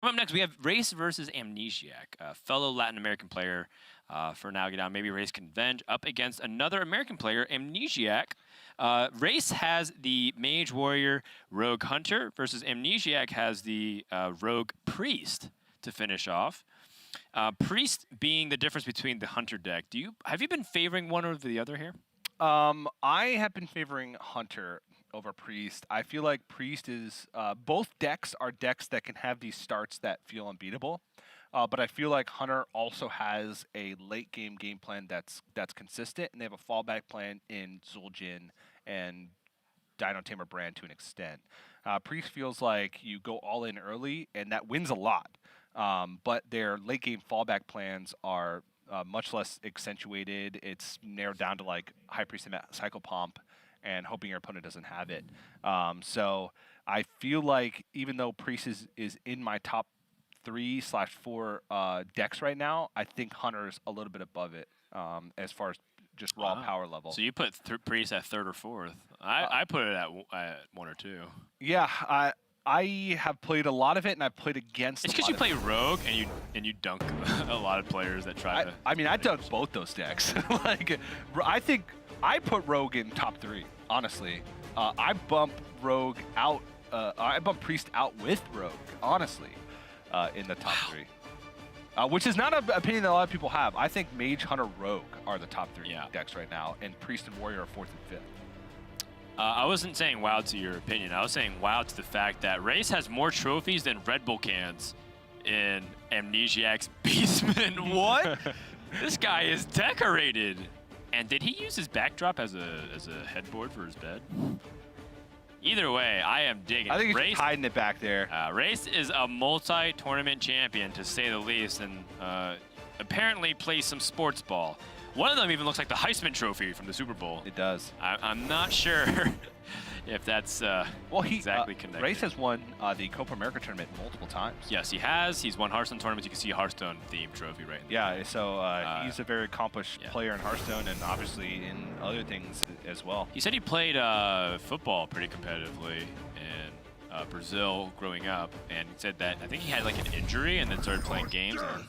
Up next, we have Rase versus Amnesiac, a fellow Latin American player for now. Maybe Rase can venge up against another American player, Amnesiac. Rase has the Mage Warrior Rogue Hunter versus Amnesiac has the Rogue Priest to finish off. Priest being the difference between the Hunter deck. Have you been favoring one over the other here? I have been favoring Hunter over Priest. I feel like Priest is both decks are decks that can have these starts that feel unbeatable, but I feel like Hunter also has a late game plan that's consistent, and they have a fallback plan in Zul'jin and Dino Tamer Brand to an extent. Priest feels like you go all in early, and that wins a lot, but their late game fallback plans are much less accentuated. It's narrowed down to like High Priest and Cycle Pomp and hoping your opponent doesn't have it. So I feel like even though Priest is in my top 3/4 decks right now, I think Hunter's a little bit above it as far as just raw power level. So you put Priest at 3rd or 4th. I put it at 1 or 2. Yeah, I have played a lot of it, and I've played against. It's because you play Rogue and you dunk a lot of players that try to. I mean, I dunk both those decks. Like, I think I put Rogue in top 3. Honestly, I bump Rogue out. I bump Priest out with Rogue. Honestly, in the top 3, which is not an opinion that a lot of people have. I think Mage, Hunter, Rogue are the top 3 decks right now, and Priest and Warrior are 4th and 5th. I wasn't saying wow to your opinion. I was saying wow to the fact that Rase has more trophies than Red Bull cans in Amnesiac's basement. What? This guy is decorated. And did he use his backdrop as a headboard for his bed? Either way, I am digging. I think he's hiding it back there. Rase is a multi-tournament champion, to say the least, and apparently plays some sports ball. One of them even looks like the Heisman Trophy from the Super Bowl. It does. I'm not sure if that's exactly connected. Rase has won the Copa America tournament multiple times. Yes, he has. He's won Hearthstone tournaments. You can see a Hearthstone-themed trophy right there. Yeah, so he's a very accomplished player in Hearthstone and obviously in other things as well. He said he played football pretty competitively in Brazil growing up, and he said that I think he had like an injury and then started playing games. And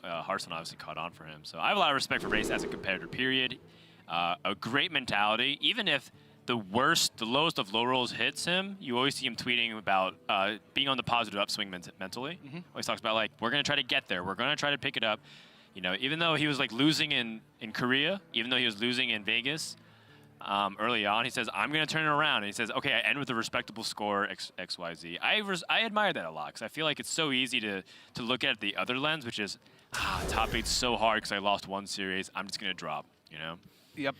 Hearthstone obviously caught on for him. So I have a lot of respect for Rase as a competitor, period. A great mentality. Even if the lowest of low rolls hits him, you always see him tweeting about being on the positive upswing mentally. Always talks about, like, we're going to try to get there. We're going to try to pick it up. You know, even though he was, like, losing in Korea, even though he was losing in Vegas early on, he says, I'm going to turn it around. And he says, okay, I end with a respectable score, XYZ. I admire that a lot because I feel like it's so easy to look at the other lens, which is, top 8's so hard because I lost one series. I'm just going to drop, you know? Yep.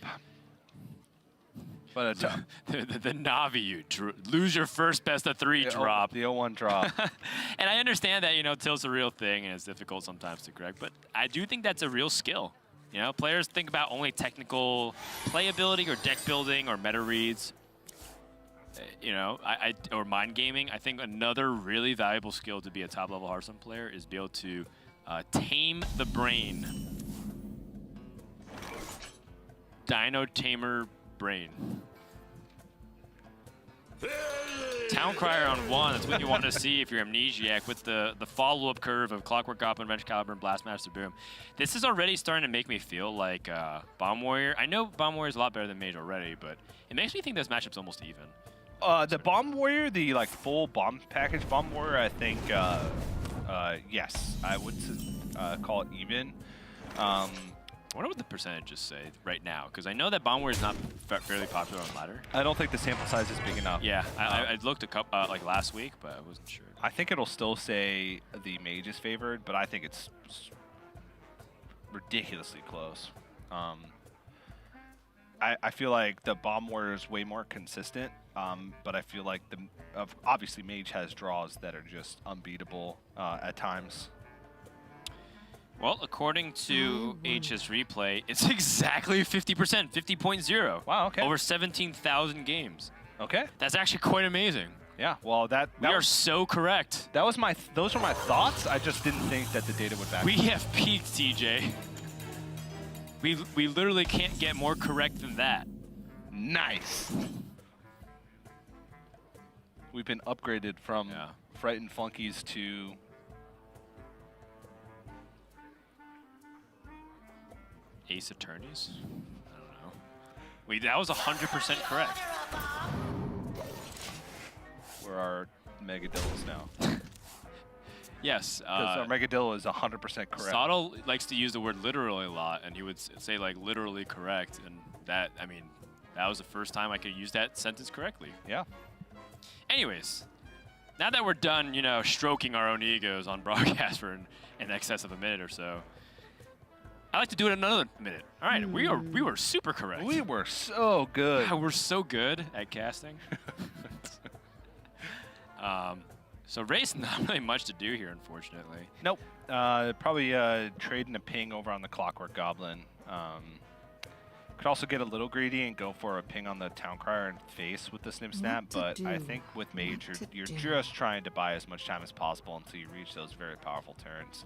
But the Navi, you lose your first best of 3 drop. The 0-1 drop. And I understand that, you know, tilt's a real thing and it's difficult sometimes to correct, but I do think that's a real skill. You know, players think about only technical playability or deck building or meta reads. You know, or mind gaming. I think another really valuable skill to be a top-level Hearthstone player is be able to tame the brain. Dino Tamer Brain. Town Crier on 1, that's what you want to see if you're Amnesiac, with the follow-up curve of Clockwork Goblin, Wrench Caliber, and Blastmaster Boom. This is already starting to make me feel like Bomb Warrior. I know Bomb Warrior is a lot better than Mage already, but it makes me think this matchup's almost even. The Bomb Warrior, the like full bomb package Bomb Warrior, I think, yes, I would call it even. I wonder what the percentages say right now, because I know that Bomb Warrior is not fairly popular on ladder. I don't think the sample size is big enough. Yeah, I looked a couple like last week, but I wasn't sure. I think it'll still say the Mage is favored, but I think it's ridiculously close. I feel like the Bomb Warrior is way more consistent, but I feel like obviously Mage has draws that are just unbeatable at times. Well, according to HS Replay, it's exactly 50%, 50.0. Wow, okay. Over 17,000 games. Okay. That's actually quite amazing. Yeah, well, we are so correct. Those were my thoughts. I just didn't think that the data would back We have peaked, TJ. We literally can't get more correct than that. Nice. We've been upgraded from Frightened Flunkies to Ace Attorneys? I don't know. Wait, that was 100% correct. Where are Megadillas now? Yes. Because our Megadilla is 100% correct. Sottle likes to use the word literally a lot, and he would say like literally correct, and that, I mean, that was the first time I could use that sentence correctly. Yeah. Anyways, now that we're done, you know, stroking our own egos on broadcast for in excess of a minute or so, I'd like to do it another minute. All right, we were super correct. We were so good. Wow, we're so good at casting. So Rase, not really much to do here, unfortunately. Nope. Probably trading a ping over on the Clockwork Goblin. Could also get a little greedy and go for a ping on the Town Crier and face with the Snip Snap, but I think with Mage, you're just trying to buy as much time as possible until you reach those very powerful turns.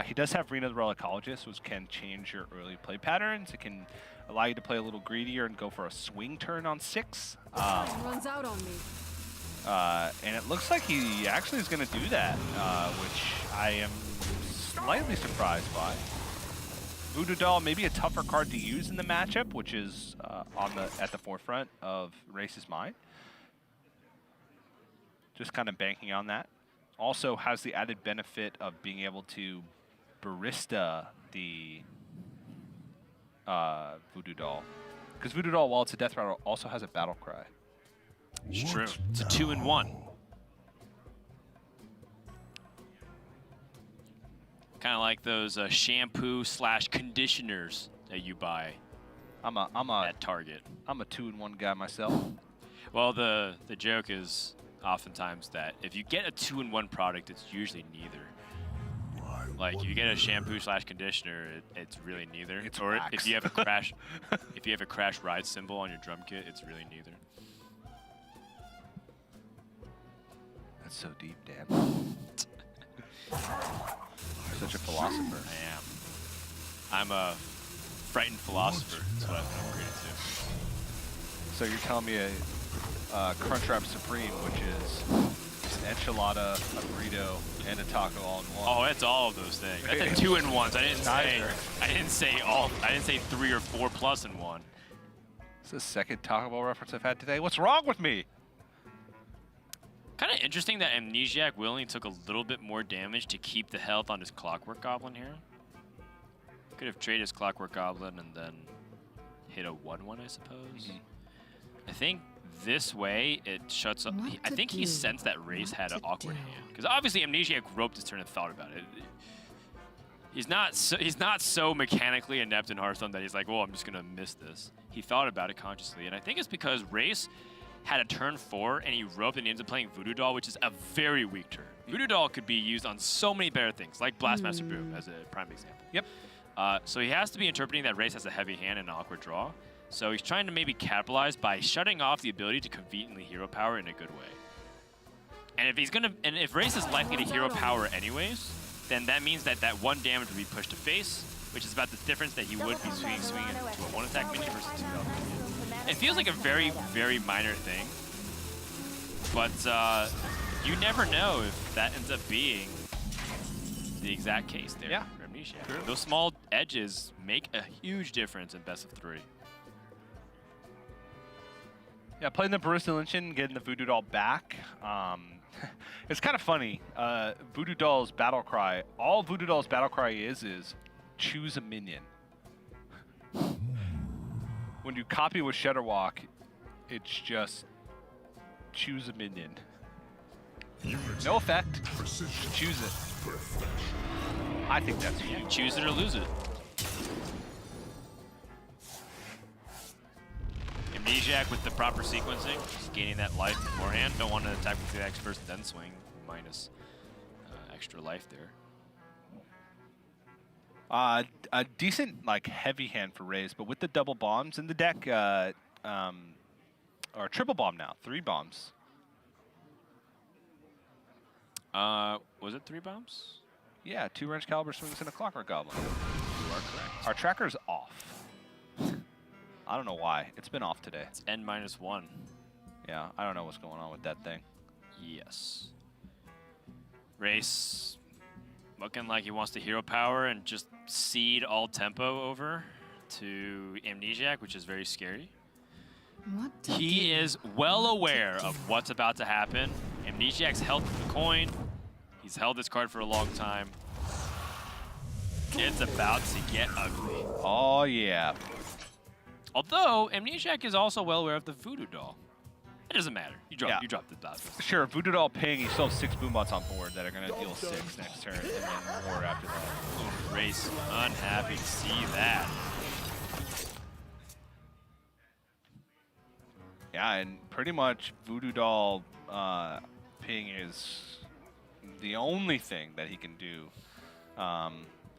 He does have Rena the Relicologist, which can change your early play patterns. It can allow you to play a little greedier and go for a swing turn on 6. Runs out on me. And it looks like he actually is going to do that, which I am slightly surprised by. Voodoo Doll may be a tougher card to use in the matchup, which is at the forefront of Race's mind. Just kind of banking on that. Also has the added benefit of being able to barista the Voodoo Doll. Because Voodoo Doll, while it's a death rattle, also has a battle cry. It's true. It's a 2-in-1. Kind of like those shampoo/conditioners that you buy at Target. I'm a 2-in-1 guy myself. Well, the joke is oftentimes that if you get a 2-in-1 product, it's usually neither. Like if you get a shampoo/conditioner, it's really neither. It's or wax. if you have a crash ride symbol on your drum kit, it's really neither. That's so deep, Dan. Such a philosopher. I am. I'm a frightened philosopher. That's what I've been upgraded to. So you're telling me a Crunchwrap Supreme, which is an enchilada, a burrito, and a taco all in one. Oh, it's all of those things. That's a 2-in-1s. I didn't say 3 or 4 plus in one. It's the second Taco Bell reference I've had today. What's wrong with me? Kind of interesting that Amnesiac willingly took a little bit more damage to keep the health on his Clockwork Goblin here. Could have traded his Clockwork Goblin and then hit a 1/1, I suppose. I think this way it shuts up. I think he sensed that Rase had an awkward hand, because obviously Amnesiac roped his turn and thought about it. He's not so mechanically inept in Hearthstone that he's like, well, I'm just gonna miss this. He thought about it consciously, and I think it's because Rase had a turn 4 and he roped and he ends up playing Voodoo Doll, which is a very weak turn. Voodoo Doll could be used on so many better things, like Blastmaster Boom as a prime example. Yep. So he has to be interpreting that Rase has a heavy hand and an awkward draw. So he's trying to maybe capitalize by shutting off the ability to conveniently hero power in a good way. And if Rase is likely to hero power anyways, then that means that 1 damage would be pushed to face, which is about the difference that he would be swinging to a 1-attack minion versus 2-health minion. It feels like a very, very minor thing, but you never know if that ends up being the exact case there for Amnesiac. True. Those small edges make a huge difference in best of 3. Yeah, playing the Barista Lynching, getting the Voodoo Doll back. It's kind of funny. Voodoo Doll's battle cry, all Voodoo Doll's battle cry is choose a minion. When you copy with Shudderwalk, it's just choose a minion. No effect. Choose it. I think that's huge. Choose it or lose it. Amnesiac with the proper sequencing, just gaining that life beforehand. Don't want to attack with the X first and then swing, minus extra life there. A decent heavy hand for Rase, but with the double bombs in the deck, or triple bomb now, 3 bombs. Was it 3 bombs? Yeah, 2 Wrench Caliber swings and a Clockwork Goblin. You are correct. Our tracker's off. I don't know why. It's been off today. It's N-1. Yeah, I don't know what's going on with that thing. Yes. Rase looking like he wants to hero power and just seed all tempo over. to Amnesiac, which is very scary. What to He do? is well What to aware do? of what's about to happen. Amnesiac's held the coin. He's held this card for a long time. It's about to get ugly. Oh, yeah. Although, Amnesiac is also well aware of the Voodoo Doll. It doesn't matter. You drop, Yeah. you drop the Blast. Sure, Voodoo Doll ping, you still have 6 Boombots on board that are going to deal 6 next turn, and then more after that. Rase unhappy to see that. Yeah, and pretty much Voodoo Doll ping is the only thing that he can do.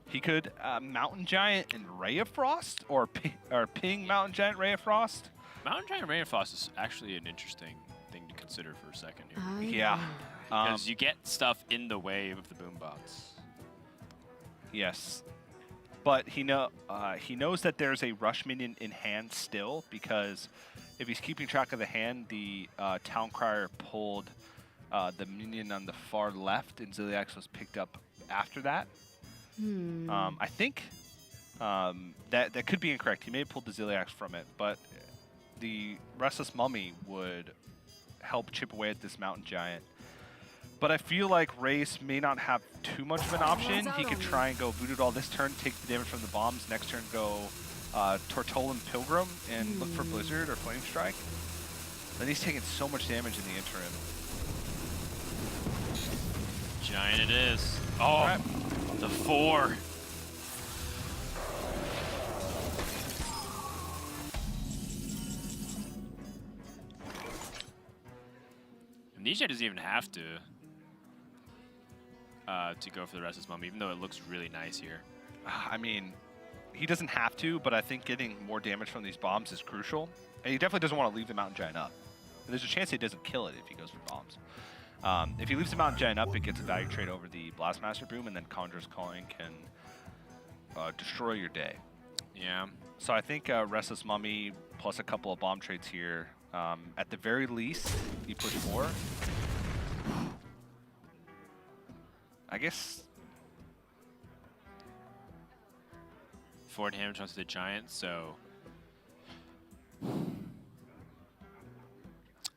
He could Mountain Giant and Ray of Frost, or ping Mountain Giant, Ray of Frost. Mountain Giant Rain of Frost is actually an interesting thing to consider for a second here. I Yeah. wonder. Because you get stuff in the way of the Boombots. Yes, but he knows that there's a rush minion in hand still, because if he's keeping track of the hand, the Town Crier pulled the minion on the far left, and Ziliax was picked up after that. I think that could be incorrect. He may have pulled the Ziliax from it, but the Restless Mummy would help chip away at this Mountain Giant. But I feel like Rase may not have too much of an option. He could try and go Voodoo Doll this turn, take the damage from the bombs. Next turn, go Tortolan Pilgrim and look for Blizzard or Flame Strike. Then he's taking so much damage in the interim. Giant it is. Oh, Alright. the 4. Amnesia doesn't even have to go for the Restless Mummy, even though it looks really nice here. I mean, he doesn't have to, but I think getting more damage from these bombs is crucial. And he definitely doesn't want to leave the Mountain Giant up. And there's a chance he doesn't kill it if he goes for bombs. If he leaves the Mountain Giant up, it gets a value trade over the Blastmaster Boom, and then Conjurer's Calling can destroy your day. Yeah. So I think Restless Mummy plus a couple of bomb trades here. At the very least, you push 4. I guess 4 damage onto the Giant, so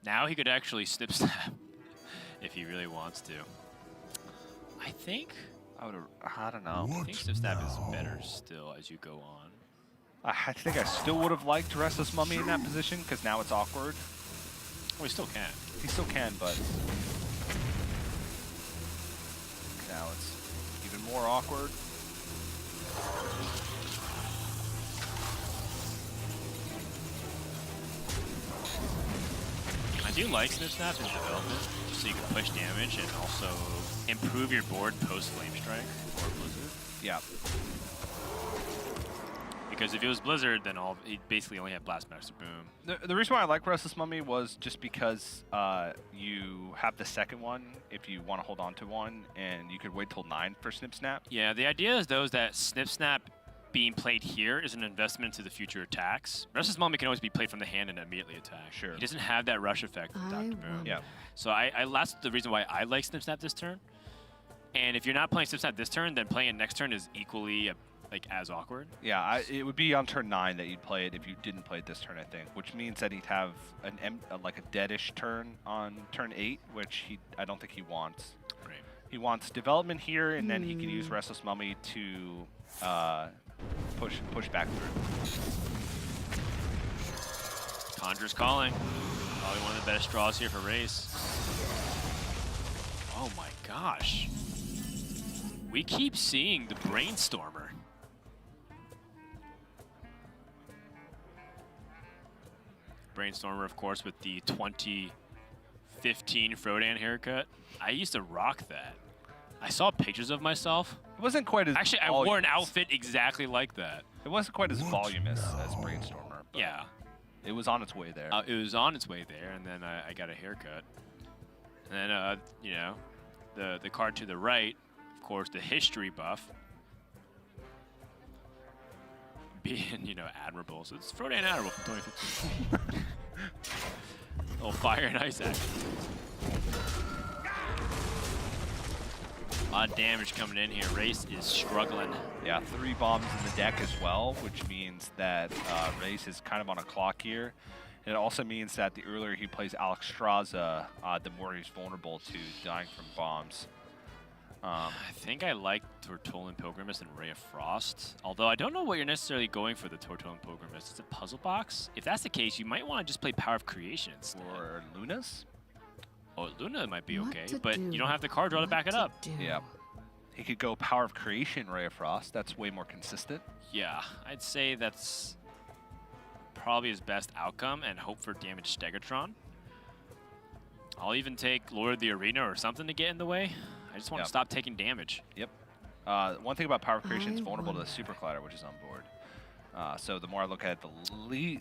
now he could actually snip snap if he really wants to. I think I don't know. snip snap is better still as you go on. I think I still would have liked Restless Mummy in that position, because now it's awkward. Oh, he still can. He still can, but now it's even more awkward. I do like snip snap in development, so you can push damage and also improve your board post Flame Strike or Blizzard. Yeah. Because if it was Blizzard, then he basically only had Blastmaster Boom. The reason why I like Restless Mummy was just because you have the second one if you want to hold on to one, and you could wait till 9 for Snip Snap. Yeah, the idea is though is that Snip Snap being played here is an investment into the future attacks. Restless Mummy can always be played from the hand and immediately attack. Sure. He doesn't have that rush effect with I Dr. Boom. wonder. Yeah. So that's the reason why I like Snip Snap this turn. And if you're not playing Snip Snap this turn, then playing it next turn is equally as awkward. Yeah, it would be on turn 9 that you'd play it if you didn't play it this turn, I think, which means that he'd have like a deadish turn on turn 8, which I don't think he wants. Right. He wants development here, and then he can use Restless Mummy to push back through. Conjurer's Calling. Probably one of the best draws here for Rase. Oh my gosh. We keep seeing the Brainstormer. Brainstormer, of course, with the 2015 Frodan haircut. I used to rock that. I saw pictures of myself. It wasn't quite as Actually, I wore an outfit exactly like that. It wasn't quite as voluminous as Brainstormer. But Yeah. it was on its way there. It was on its way there, and then I got a haircut. And then, you know, the card to the right, of course, the history buff. Being, you know, admirable. So it's Frodan Admirable from 2015. Little fire and ice action. A lot of damage coming in here. Rase is struggling. Yeah, 3 bombs in the deck as well, which means that Rase is kind of on a clock here. And it also means that the earlier he plays Alex Straza, the more he's vulnerable to dying from bombs. I think I like Tortolan Pilgrimist and Ray of Frost. Although I don't know what you're necessarily going for the Tortolan Pilgrimist. It's a puzzle box. If that's the case, you might want to just play Power of Creation instead. Or Luna's? Oh, Luna might be okay, but you don't have the card draw to back it up. Yeah. He could go Power of Creation, Ray of Frost. That's way more consistent. Yeah, I'd say that's probably his best outcome, and hope for damage Stegatron. I'll even take Lord of the Arena or something to get in the way. I just want to stop taking damage. Yep. One thing about Power of Creation, it's vulnerable to the Super Collider, which is on board. So the more I look at it,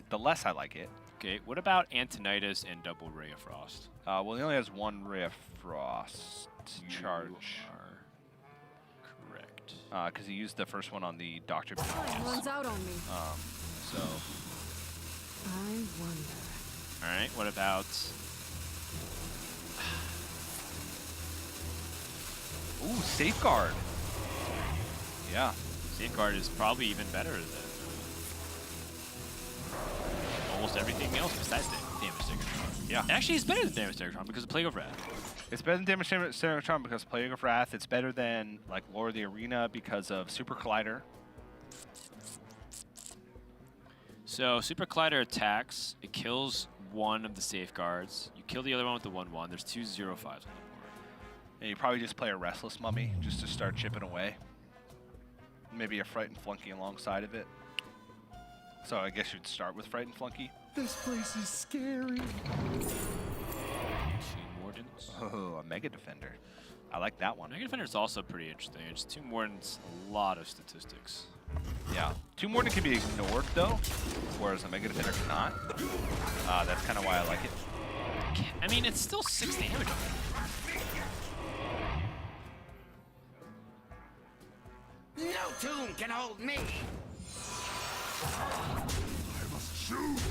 the less I like it. Okay, what about Antonidas and double Ray of Frost? Well, he only has 1 Ray of Frost charge. You are correct. Because he used the first one on the Dr. Runs out on me. So. I wonder. All right, what about... Ooh, Safeguard. Yeah. Safeguard is probably even better than almost everything else besides the damage Stegatron. Yeah. Actually, it's better than damage Stegatron because of Plague of Wrath. It's better than damage Stegatron because of Plague of Wrath. It's better than like Lord of the Arena because of Super Collider. So Super Collider attacks. It kills one of the safeguards. You kill the other one with the 1/1. There's 2 0/5s on the board. And you probably just play a Restless Mummy just to start chipping away. Maybe a Frightened Flunky alongside of it. So I guess you'd start with Frightened Flunky. This place is scary. 2 Wardens. Oh, a Mega Defender. I like that one. Mega Defender is also pretty interesting. It's 2 Wardens, a lot of statistics. Yeah. 2 Warden can be ignored though, whereas a Mega Defender cannot. That's kind of why I like it. I mean, it's still 6 damage on it. No tomb can hold me! I must choose.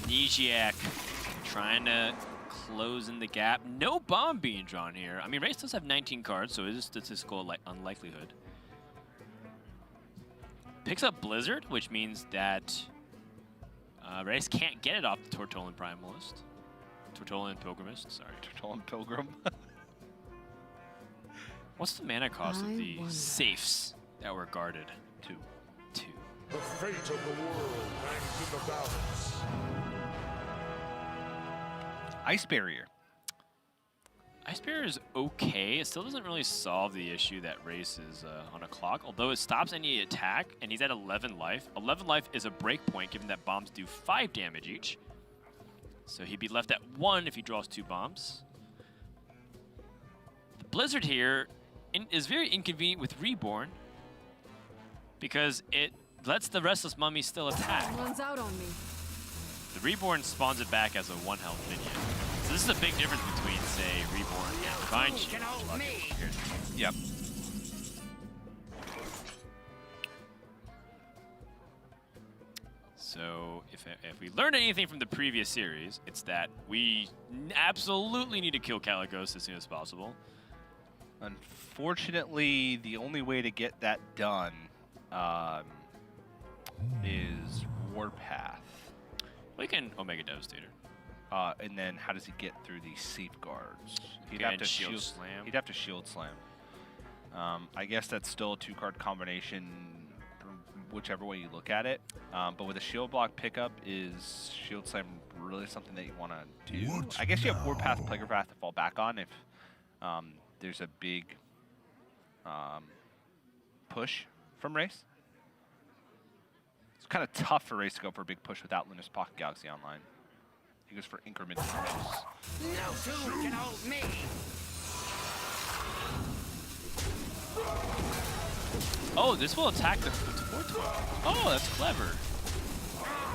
Amnesiac trying to close in the gap. No bomb being drawn here. I mean, Rase does have 19 cards, so it is a statistical unlikelihood. Picks up Blizzard, which means that Rase can't get it off the Tortolan Primalist. Tortolan Pilgrimist, sorry. Tortolan Pilgrim. What's the mana cost of the wonder. safes that were guarded? 2. 2. The fate of the world hangs in the balance. Ice Barrier. Ice Barrier is okay. It still doesn't really solve the issue that Rase is on a clock, although it stops any attack, and he's at 11 life. 11 life is a break point, given that bombs do 5 damage each. So he'd be left at 1 if he draws 2 bombs. The Blizzard here is very inconvenient with Reborn, because it lets the Restless Mummy still attack. Runs out on me. The Reborn spawns it back as a 1-health minion. So this is a big difference between, say, Reborn and Divine Tomb Shield. can hold me! Yep. So if we learned anything from the previous series, it's that we absolutely need to kill Caligos as soon as possible. Unfortunately, the only way to get that done is Warpath. We can Omega Devastator. And then how does he get through these safeguards? He'd Again, have to Shield Slam. He'd have to Shield Slam. I guess that's still a 2-card combination, whichever way you look at it. But with a Shield Block pickup, is Shield Slam really something that you want to do? What I guess you have now? Warpath, Plague of Wrath to fall back on if there's a big push from Rase. It's kind of tough for Rase to go for a big push without Luna's Pocket Galaxy online. He goes for increment pushes. No tomb can hold me! Oh, this will attack the 412. Oh, that's clever.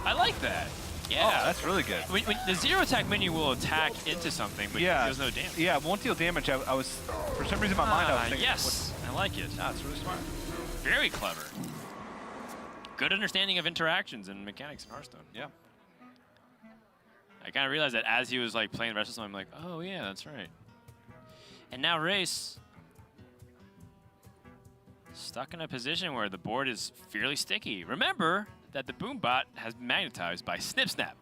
I like that. Yeah. Oh, that's really good. When the 0 attack minion will attack into something, but Yeah. deals no damage. Yeah, it won't deal damage. I was, for some reason in my mind, I was thinking, yes, I like it. nah, it's really smart. Very clever. Good understanding of interactions and mechanics in Hearthstone. Yeah. I kind of realized that as he was like playing Restless, I'm like, oh yeah, that's right. And now Rase stuck in a position where the board is fairly sticky. Remember that the boom bot has been magnetized by Snip Snap.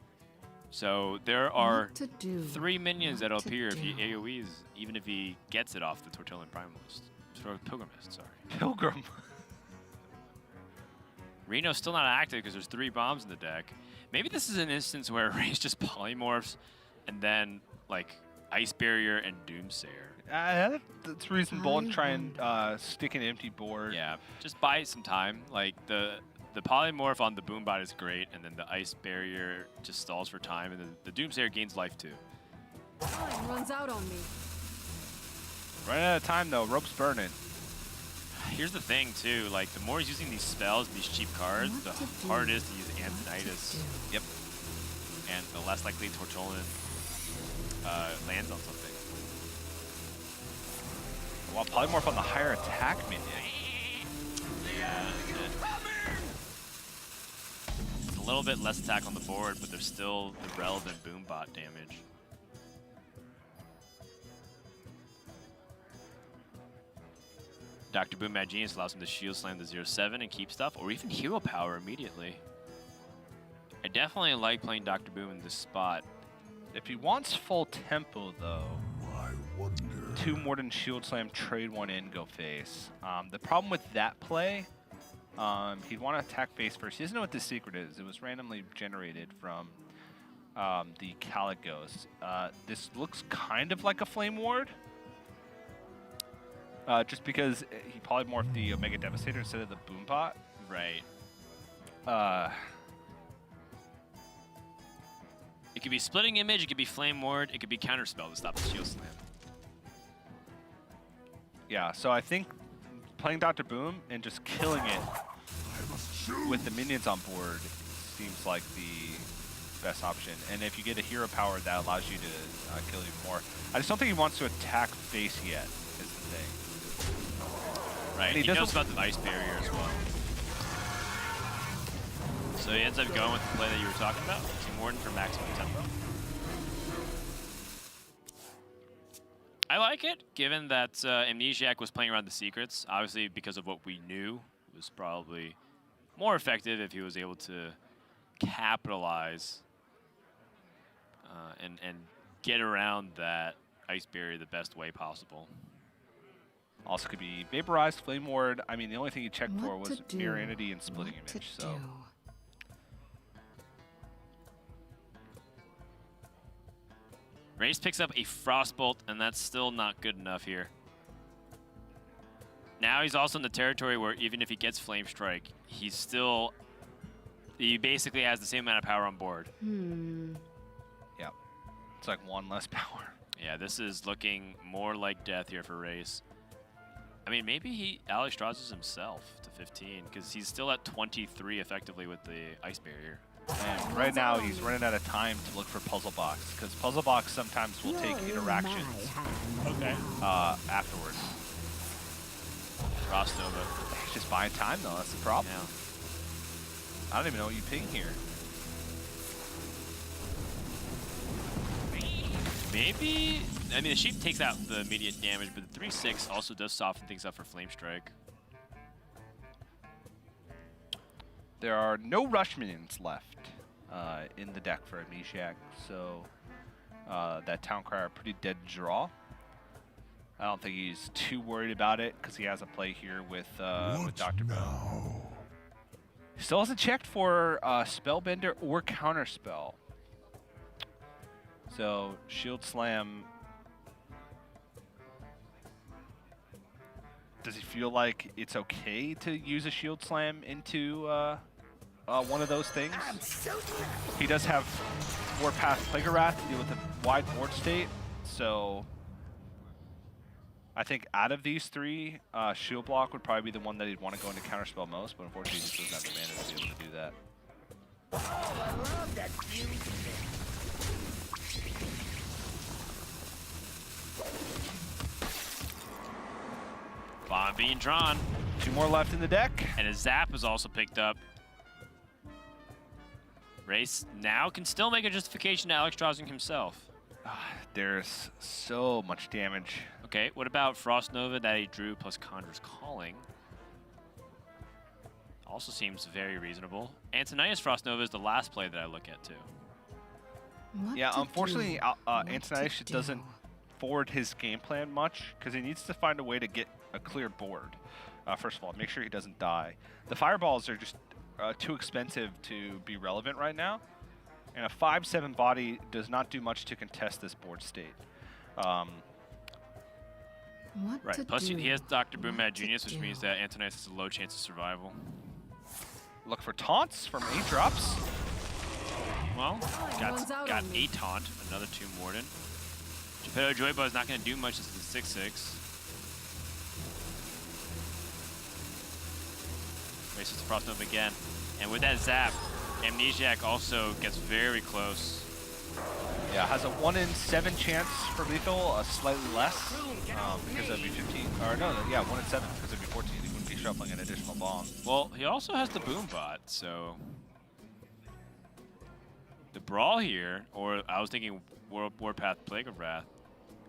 So there are What to do? 3 minions that'll What to appear if he do. AoEs, even if he gets it off the Tortillon Primalist. Pilgrimist, sorry. Pilgrim. Reno's still not active because there's 3 bombs in the deck. Maybe this is an instance where Rase just polymorphs and then like Ice Barrier and Doomsayer. That's reasonable. And try and stick an empty board. Yeah, just buy some time. Like the polymorph on the Boombot is great, and then the Ice Barrier just stalls for time, and then the Doomsayer gains life too. Time runs out on me. Running out of time though. Rope's burning. Here's the thing too, like the more he's using these spells, these cheap cards, What the to do? harder it is to use Antonitis. do? Yep. And the less likely Tortillon lands on something. While polymorph on the higher attack minion. It's a little bit less attack on the board, but there's still the relevant Boombot damage. Dr. Boom Mad Genius allows him to shield slam the 0-7 and keep stuff, or even hero power immediately. I definitely like playing Dr. Boom in this spot. If he wants full tempo though, I wonder. 2 Morden Shield Slam, trade 1 in, go face. The problem with that play, he'd want to attack face first. He doesn't know what this secret is. It was randomly generated from the Caligos. This looks kind of like a Flame Ward. Just because he polymorphed the Omega Devastator instead of the Boombot. Right. It could be Splitting Image, it could be Flame Ward, it could be Counterspell to stop the shield slam. Yeah, so I think playing Dr. Boom and just killing it with the minions on board seems like the best option. And if you get a hero power, that allows you to kill even more. I just don't think he wants to attack face yet, is the thing. Right, And he knows about the Ice Barrier as well. So he ends up going with the play that you were talking about, Team Warden for maximum tempo. I like it, given that Amnesiac was playing around the secrets. Obviously, because of what we knew, it was probably more effective if he was able to capitalize and get around that Ice Barrier the best way possible. Also could be Vaporized, Flame Ward. I mean, the only thing he checked for What was to do? Mirror Entity and Splitting What Image. to So do? Rase picks up a Frostbolt, and that's still not good enough here. Now he's also in the territory where even if he gets Flame Strike, he basically has the same amount of power on board. yeah, it's like 1 less power. Yeah, this is looking more like death here for Rase. I mean, maybe he Alex Strazes himself to 15, because he's still at 23 effectively with the Ice Barrier. And right now he's running out of time to look for Puzzle Box, because Puzzle Box sometimes will take interactions afterwards. Frost Nova. He's just buying time though, that's the problem. Yeah. I don't even know what you ping here. Maybe, I mean, the Sheep takes out the immediate damage, but the 3-6 also does soften things up for Flame Strike. There are no rush minions left in the deck for Amnesiac, so that Town Crier pretty dead draw. I don't think he's too worried about it because he has a play here with Dr. Boom. He still hasn't checked for Spellbender or Counterspell. So Shield Slam. Does he feel like it's okay to use a Shield Slam into one of those things? He does have Warpath Plague Wrath to deal with a wide board state, so I think out of these 3, Shield Block would probably be the one that he'd want to go into Counterspell most, but unfortunately he just doesn't have the mana to be able to do that. Bomb being drawn. 2 more left in the deck. And his Zap is also picked up. Rase now can still make a justification to Alex Strazing himself. There's so much damage. Okay, what about Frost Nova that he drew plus Conjurer's Calling? Also seems very reasonable. Antonius Frost Nova is the last play that I look at too. Yeah, unfortunately, Antonius doesn't forward his game plan much because he needs to find a way to get a clear board. First of all, make sure he doesn't die. The fireballs are just too expensive to be relevant right now, and a 5/7 body does not do much to contest this board state. Right, plus he has Dr. Boom Mad Genius, which means that Antonius has a low chance of survival. Look for taunts from 8 drops. Well, got a taunt, another Tomb Warden. Geppetto Joyba is not going to do much. This is a 6/6. Races to Frost Nova again. And with that zap, Amnesiac also gets very close. Yeah, has a 1 in 7 chance for lethal, slightly less because of B15. Or no, yeah, 1 in 7 because of B14. He wouldn't be shuffling an additional bomb. Well, he also has the Boom Bot, so the Brawl here, or I was thinking Warpath Plague of Wrath,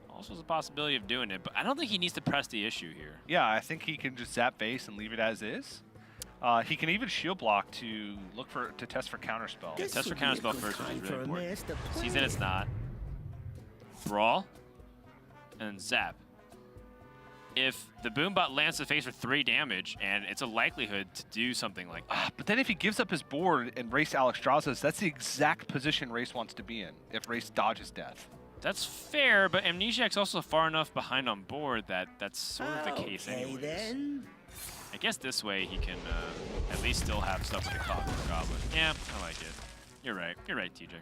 also has a possibility of doing it, but I don't think he needs to press the issue here. Yeah, I think he can just zap base and leave it as is. He can even shield block to test for counterspell. Yeah, test for counterspell first, which is really important. Sees that it's not. Brawl, and zap. If the Boombot lands the face for 3 damage, and it's a likelihood to do something like that. But then if he gives up his board and Race Alexstrasza's, that's the exact position Race wants to be in, if Race dodges death. That's fair, but Amnesiac's also far enough behind on board that that's sort of the case anyways. Then. I guess this way he can at least still have stuff with the Clockwork Goblin. Yeah, I like it. You're right, TJ.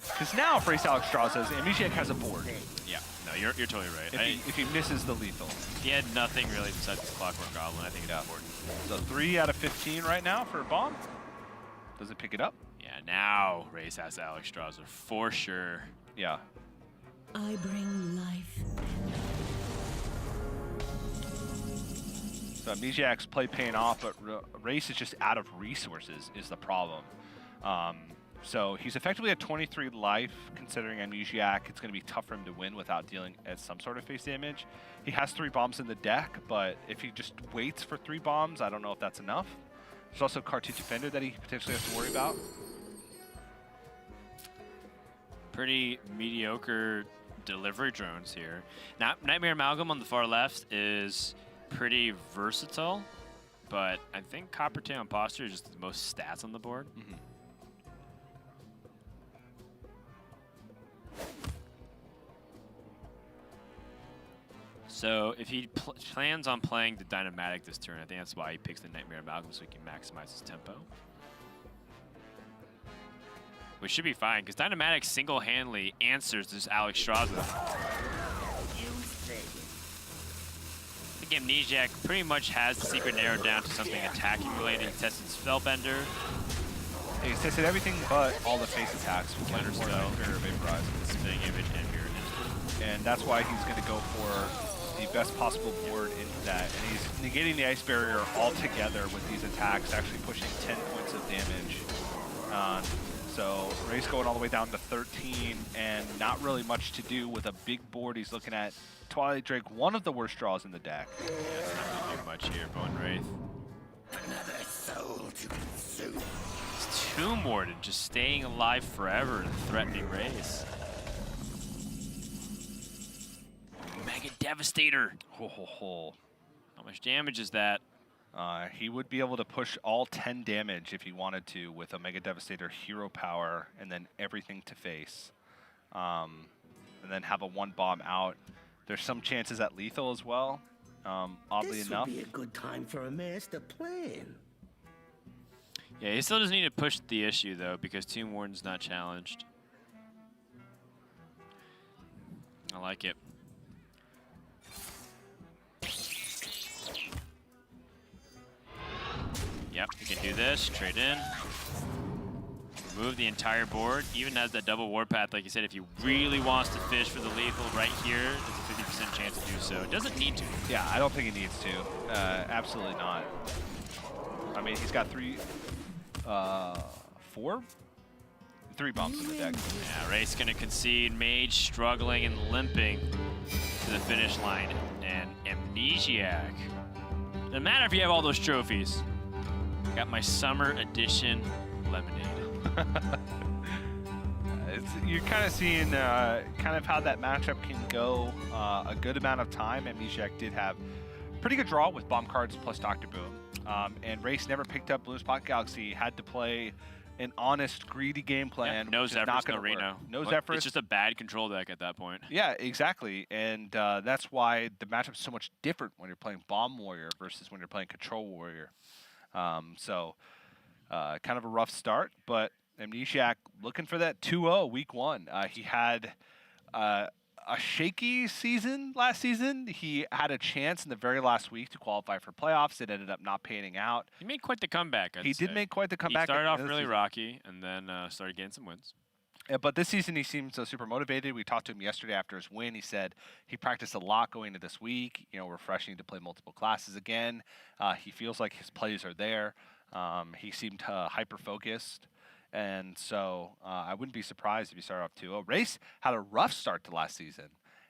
Because now if Race Alexstrasza's, Amnesiac has a board. Yeah, no, you're totally right. If he misses the lethal. He had nothing really besides his Clockwork Goblin. I think it's important. So 3 out of 15 right now for a bomb. Does it pick it up? Yeah, now Race has Alexstrasza for sure. Yeah. I bring life. So Amnesiac's play paying off, but Race is just out of resources is the problem. So he's effectively at 23 life, considering Amnesiac. It's going to be tough for him to win without dealing at some sort of face damage. He has 3 bombs in the deck, but if he just waits for 3 bombs, I don't know if that's enough. There's also Cartoon Defender that he potentially has to worry about. Pretty mediocre delivery drones here. Now, Nightmare Amalgam on the far left is pretty versatile, but I think Copper Tail Imposter is just the most stats on the board. Mm-hmm. So if he plans on playing the Dynamatic this turn, I think that's why he picks the Nightmare Amalgam so he can maximize his tempo. Which should be fine, because Dynamatic single-handedly answers this Alexstrasza. I think Amnesiac pretty much has the secret narrowed down to something attacking related. He tested Spellbender. He's tested everything but all the face attacks with Splinter Cell, Vaporize, Spinning Image, and Mirror Instant. and that's why he's going to go for the best possible board into that. And he's negating the Ice Barrier altogether with these attacks, actually pushing 10 points of damage. So Race going all the way down to 13, and not really much to do with a big board. He's looking at Twilight Drake, one of the worst draws in the deck. Yeah, it's not going to do much here, Bone Wraith. Another soul to consume. It's Tomb Warden just staying alive forever and threatening Race. Mega Devastator. Ho, ho, ho. How much damage is that? He would be able to push all 10 damage if he wanted to with a Mega Devastator hero power and then everything to face. And then have a 1 bomb out. There's some chances at lethal as well, oddly enough. This would be a good time for a master plan. Yeah, he still doesn't need to push the issue though, because Tomb Warden's not challenged. I like it. Yep, he can do this, trade in. Remove the entire board, even has that double warpath, like you said, if he really wants to fish for the lethal right here, there's a 50% chance to do so. It doesn't need to. Yeah, I don't think he needs to. Absolutely not.3 3 bumps in the deck. Yeah, Rase gonna concede. Mage struggling and limping to the finish line. And Amnesiac. Doesn't matter if you have all those trophies. Got my summer edition lemonade. You're kind of seeing kind of how that matchup can go a good amount of time. Amnesiac did have pretty good draw with bomb cards plus Dr. Boom. And Rase never picked up Blue Spot Galaxy. Had to play an honest, greedy game plan. Yeah, no which is Zephyrs, not no going to Reno. work. No Well, Zephyrs. It's just a bad control deck at that point. Yeah, exactly. And that's why the matchup is so much different when you're playing Bomb Warrior versus when you're playing Control Warrior. So kind of a rough start, but Amnesiac looking for that 2-0 week 1. He had a shaky season last season. He had a chance in the very last week to qualify for playoffs. It ended up not panning out. He made quite the comeback, I'd He say. did make quite the comeback. He started at off the end of the really season. rocky and then started getting some wins. Yeah, but this season he seems super motivated. We talked to him yesterday after his win. He said he practiced a lot going into this week, refreshing to play multiple classes again. He feels like his plays are there. He seemed hyper-focused. And so I wouldn't be surprised if he started off 2-0. Rase had a rough start to last season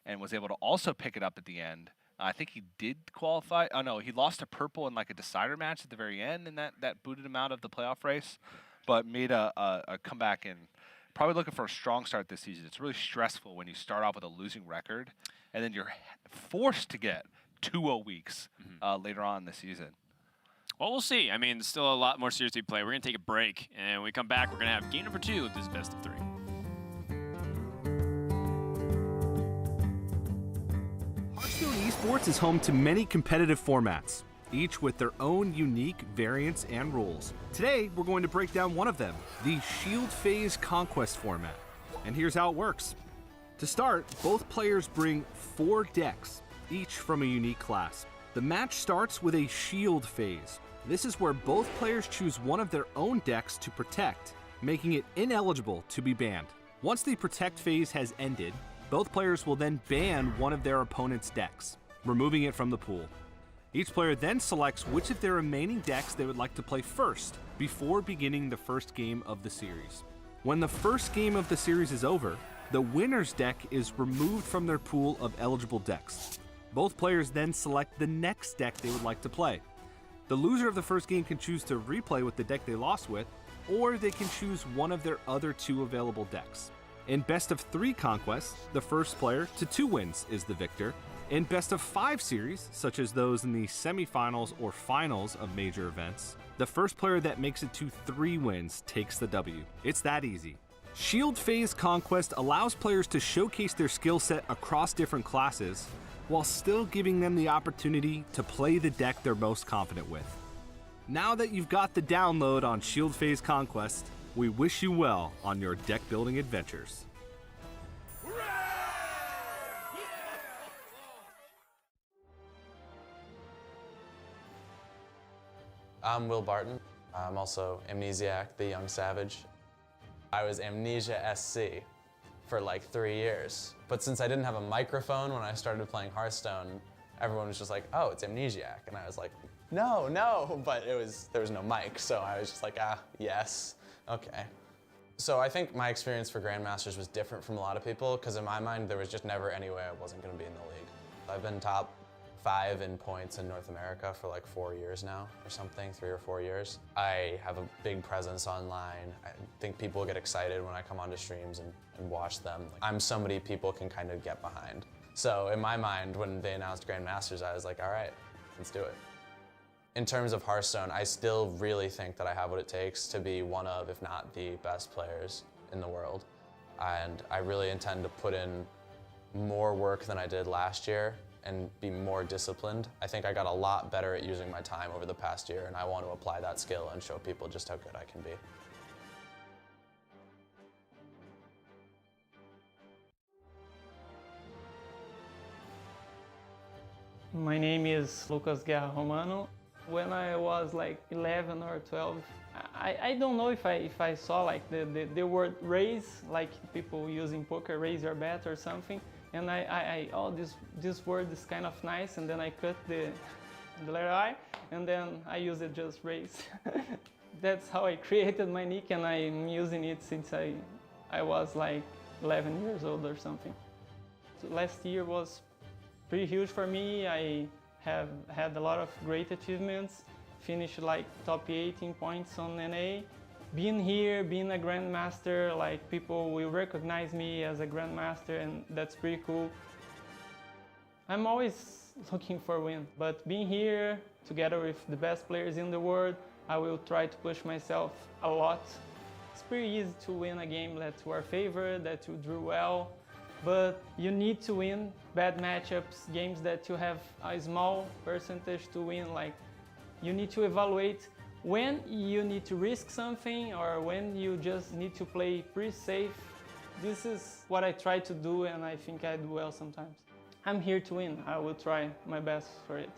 and was able to also pick it up at the end. I think he did qualify. Oh, no, he lost to Purple in like a decider match at the very end, and that booted him out of the playoff race, but made a comeback and probably looking for a strong start this season. It's really stressful when you start off with a losing record, and then you're forced to get 2-0 weeks later on in the season. Well, we'll see. I mean, there's still a lot more series to play. We're going to take a break, and when we come back, we're going to have game number 2 of this best of 3. Hearthstone Esports is home to many competitive formats, each with their own unique variants and rules. Today, we're going to break down one of them, the Shield Phase Conquest format. And here's how it works. To start, both players bring 4 decks, each from a unique class. The match starts with a Shield Phase. This is where both players choose one of their own decks to protect, making it ineligible to be banned. Once the Protect phase has ended, both players will then ban one of their opponent's decks, removing it from the pool. Each player then selects which of their remaining decks they would like to play first, before beginning the first game of the series. When the first game of the series is over, the winner's deck is removed from their pool of eligible decks. Both players then select the next deck they would like to play. The loser of the first game can choose to replay with the deck they lost with, or they can choose one of their other 2 available decks. In Best of 3 conquests, the first player to 2 wins is the victor. In Best of 5 series, such as those in the semifinals or finals of major events, the first player that makes it to 3 wins takes the W. It's that easy. Shield Phase Conquest allows players to showcase their skill set across different classes, while still giving them the opportunity to play the deck they're most confident with. Now that you've got the download on Shield Phase Conquest, we wish you well on your deck building adventures. I'm Will Barton. I'm also Amnesiac, the young savage. I was Amnesia SC for like 3 years. But since I didn't have a microphone when I started playing Hearthstone, everyone was just like, oh, it's Amnesiac. And I was like, no, but there was no mic, so I was just like, yes, okay. So I think my experience for Grandmasters was different from a lot of people, because in my mind, there was just never any way I wasn't gonna be in the league. I've been top 5 in points in North America for like 4 years now, or something, 3 or 4 years. I have a big presence online. I think people get excited when I come onto streams and watch them. I'm somebody people can kind of get behind. So in my mind, when they announced Grandmasters, I was like, all right, let's do it. In terms of Hearthstone, I still really think that I have what it takes to be one of, if not the best players in the world. And I really intend to put in more work than I did last year and be more disciplined. I think I got a lot better at using my time over the past year, and I want to apply that skill and show people just how good I can be. My name is Lucas Guerra Romano. When I was like 11 or 12, I don't know if I saw like the word raise, like people using poker, raise your bet or something. And oh, this word is kind of nice, and then I cut the letter I, and then I use it just raise. That's how I created my nick, and I'm using it since I I was like 11 years old or something. So last year was pretty huge for me. I have had a lot of great achievements, finished like top 18 points on NA. Being here, being a Grandmaster, like people will recognize me as a Grandmaster, and that's pretty cool. I'm always looking for a win, but being here together with the best players in the world, I will try to push myself a lot. It's pretty easy to win a game that you are favored, that you drew well, but you need to win bad matchups, games that you have a small percentage to win. Like, you need to evaluate when you need to risk something or when you just need to play pretty safe. This is what I try to do, and I think I do well sometimes. I'm here to win. I will try my best for it.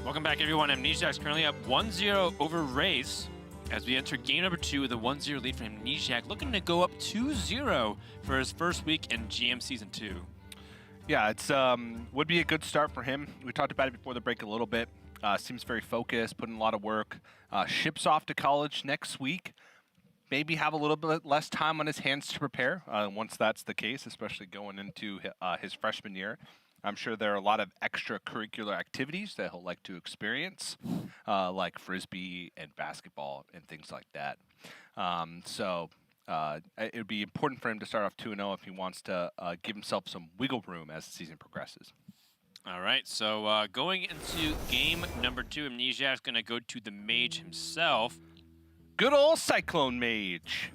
Welcome back, everyone. Amnesiac's currently up 1-0 over Rase as we enter game number 2 with a 1-0 lead for Amnesiac, looking to go up 2-0 for his first week in GM Season 2. Yeah, it's would be a good start for him. We talked about it before the break a little bit. Seems very focused, putting a lot of work. Ships off to college next week. Maybe have a little bit less time on his hands to prepare once that's the case, especially going into his freshman year. I'm sure there are a lot of extracurricular activities that he'll like to experience, like Frisbee and basketball and things like that. It would be important for him to start off 2-0 if he wants to give himself some wiggle room as the season progresses. All right, so going into game number 2, Amnesiac's going to go to the Mage himself. Good old Cyclone Mage.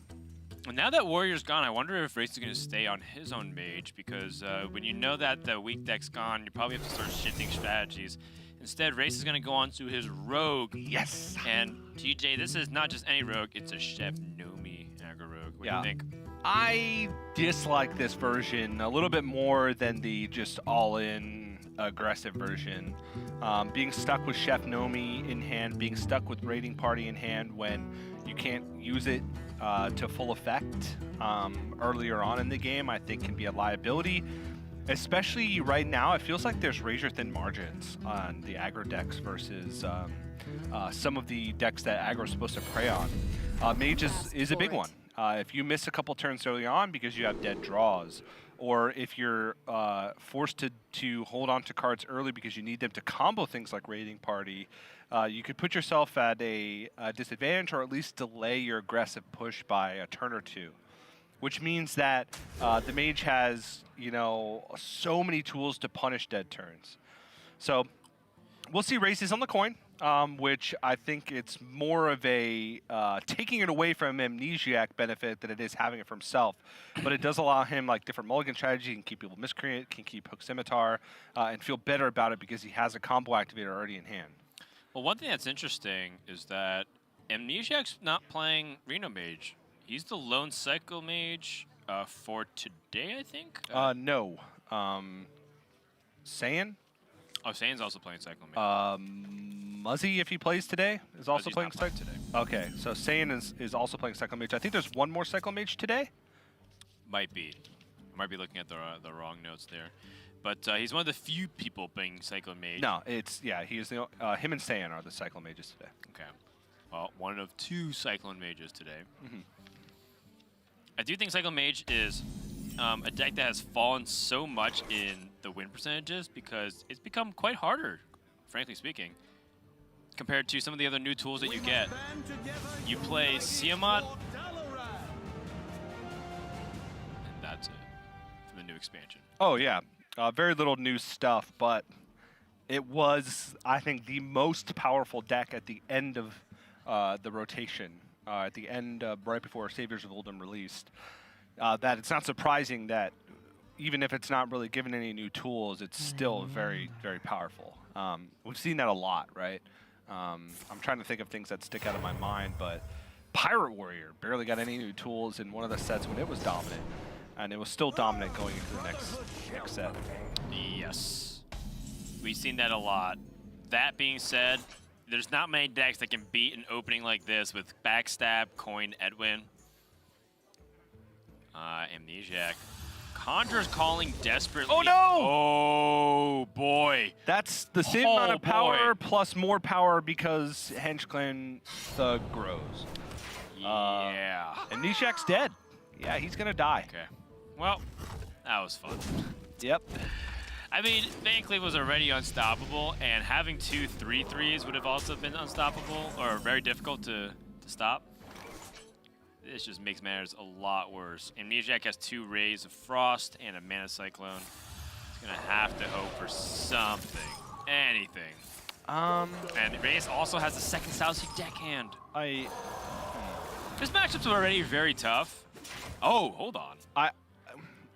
And now that Warrior's gone, I wonder if Rase is going to stay on his own Mage, because when you know that the weak deck's gone, you probably have to start shifting strategies. Instead, Rase is going to go on to his Rogue. Yes! And TJ, this is not just any Rogue, it's a Chef Nomi aggro Rogue. What do you think? I dislike this version a little bit more than the just all-in aggressive version. Being stuck with Chef Nomi in hand, being stuck with Raiding Party in hand when you can't use it to full effect earlier on in the game, I think can be a liability. Especially right now, it feels like there's razor-thin margins on the aggro decks versus some of the decks that aggro is supposed to prey on. Mage is a big one. If you miss a couple turns early on because you have dead draws, or if you're forced to hold on to cards early because you need them to combo things like Raiding Party, you could put yourself at a disadvantage, or at least delay your aggressive push by a turn or two. Which means that the Mage has, so many tools to punish dead turns. So we'll see Races on the coin, which I think it's more of a taking it away from Amnesiac benefit than it is having it for himself. But it does allow him like different mulligan strategy. He can keep people Miscreant, can keep Hook Scimitar, and feel better about it because he has a combo activator already in hand. Well, one thing that's interesting is that Amnesiac's not playing Reno Mage. He's the lone Cycle Mage for today, I think? No. Saiyan? Oh, Saiyan's also playing Cycle Mage. Muzzy, if he plays today, is also Muzzy's playing not playing Cycle today. Okay, so Saiyan is also playing Cycle Mage. I think there's one more Cycle Mage today? Might be. I might be looking at the wrong notes there. But he's one of the few people playing Cycle Mage. No, he is the him and Saiyan are the Cycle Mages today. Okay. Well, one of 2 Cyclone Mages today. Mm-hmm. I do think Cycle Mage is a deck that has fallen so much in the win percentages because it's become quite harder, frankly speaking, compared to some of the other new tools that you get. You play Siamat, and that's it for the new expansion. Oh, yeah. Very little new stuff, but it was, I think, the most powerful deck at the end of the rotation. At the end, right before Saviors of Oldham released, that it's not surprising that even if it's not really given any new tools, it's still very, very powerful. We've seen that a lot, right? I'm trying to think of things that stick out of my mind, but Pirate Warrior barely got any new tools in one of the sets when it was dominant, and it was still dominant going into the next set. Yes. We've seen that a lot. That being said, there's not many decks that can beat an opening like this with Backstab, Coin, Edwin. Amnesiac Conjurer's calling desperately. Oh, no! Oh, boy. That's the same Oh, amount of power boy. plus more power because Hench Clan Thug grows. Yeah. Amnesiac's dead. Yeah, he's gonna die. Okay. Well, that was fun. Yep. I mean, Van was already unstoppable, and having 2 3-3s would have also been unstoppable, or very difficult to stop. This just makes matters a lot worse. Amnesiac has 2 Rays of Frost and a Mana Cyclone. He's gonna have to hope for something, anything. And Rase also has the second Southsea deckhand. This matchup's already very tough. Oh, hold on.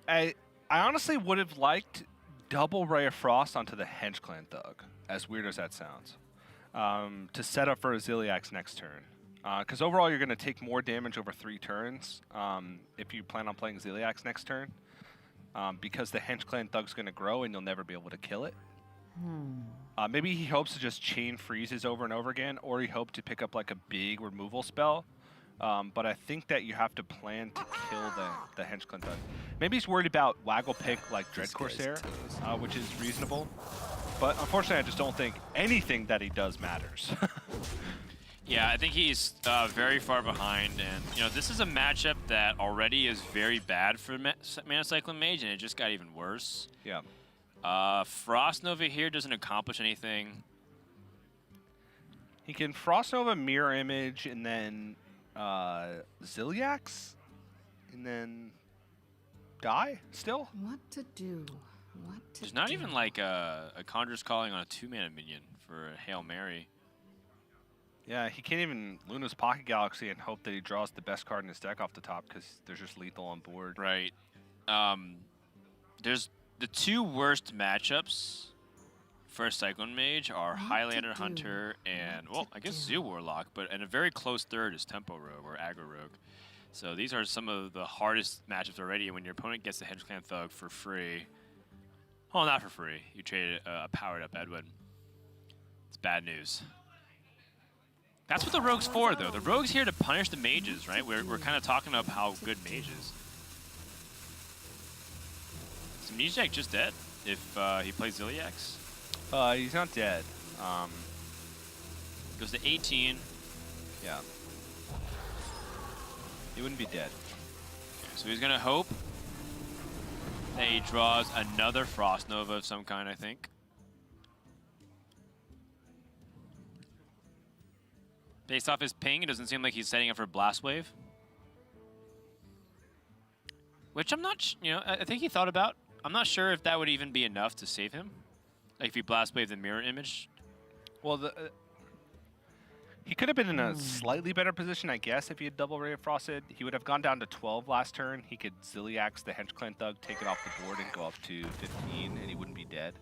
I honestly would have liked double Ray of Frost onto the Hench Clan Thug, as weird as that sounds, to set up for a Ziliax next turn. Because overall, you're going to take more damage over 3 turns if you plan on playing Ziliax next turn, because the Hench Clan Thug's going to grow and you'll never be able to kill it. Maybe he hopes to just chain freezes over and over again, or he hoped to pick up like a big removal spell. But I think that you have to plan to kill the Hench Clan Thug. Maybe he's worried about Waggle Pick like Dread Corsair, which is reasonable. But unfortunately, I just don't think anything that he does matters. Yeah, I think he's very far behind, and you know this is a matchup that already is very bad for Mana Cyclone Mage, and it just got even worse. Yeah. Frost Nova here doesn't accomplish anything. He can Frost Nova, Mirror Image, and then Ziliax, and then die still. What to do? What to There's not do? even like a Conjurer's Calling on a 2-mana minion for a Hail Mary. Yeah, he can't even Luna's Pocket Galaxy and hope that he draws the best card in his deck off the top because there's just lethal on board. Right. There's the 2 worst matchups for a Cyclone Mage are What Highlander to do? Hunter and, What well, to I guess do? Zoo Warlock, but and a very close third is Tempo Rogue or Aggro Rogue. So these are some of the hardest matchups already, and when your opponent gets the Hench Clan Thug for free, well, not for free, you trade a powered up Edwin. It's bad news. That's what the Rogue's for, though. The Rogue's here to punish the mages, right? We're kind of talking about how good mage is. Is Amnesiac just dead if he plays Ziliax? He's not dead. Goes to 18. Yeah. He wouldn't be dead. So he's going to hope that he draws another Frost Nova of some kind, I think. Based off his ping, it doesn't seem like he's setting up for Blast Wave. Which I'm not, I think he thought about. I'm not sure if that would even be enough to save him. Like if he Blast Wave the Mirror Image. Well, he could have been in a slightly better position, I guess, if he had double Ray of Frosted. He would have gone down to 12 last turn. He could Ziliax the Hench Clan Thug, take it off the board, and go up to 15, and he wouldn't be dead.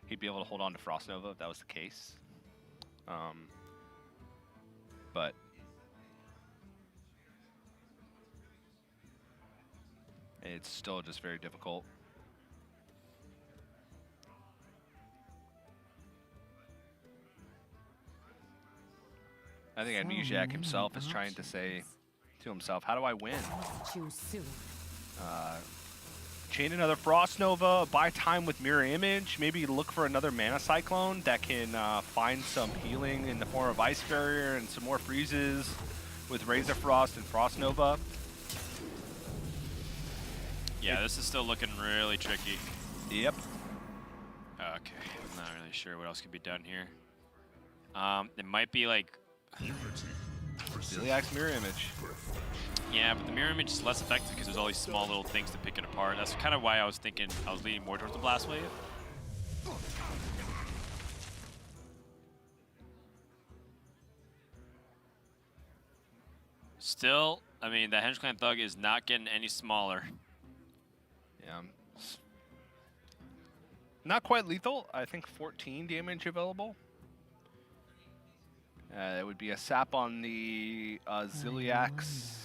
He'd be able to hold on to Frost Nova if that was the case. But it's still just very difficult. I think Amnesiac himself is trying to say to himself, how do I win? Choose soon. Chain another Frost Nova, buy time with Mirror Image, maybe look for another Mana Cyclone that can find some healing in the form of Ice Barrier and some more freezes with Razor Frost and Frost Nova. Yeah, this is still looking really tricky. Yep. Okay, I'm not really sure what else could be done here. It might be like... Ziliax Mirror Image. Yeah, but the Mirror Image is less effective because there's all these small little things to pick it apart. That's kind of why I was thinking, I was leaning more towards the Blast Wave. Still, I mean, the Hench Clan Thug is not getting any smaller. Yeah. Not quite lethal. I think 14 damage available. It would be a sap on the Ziliax,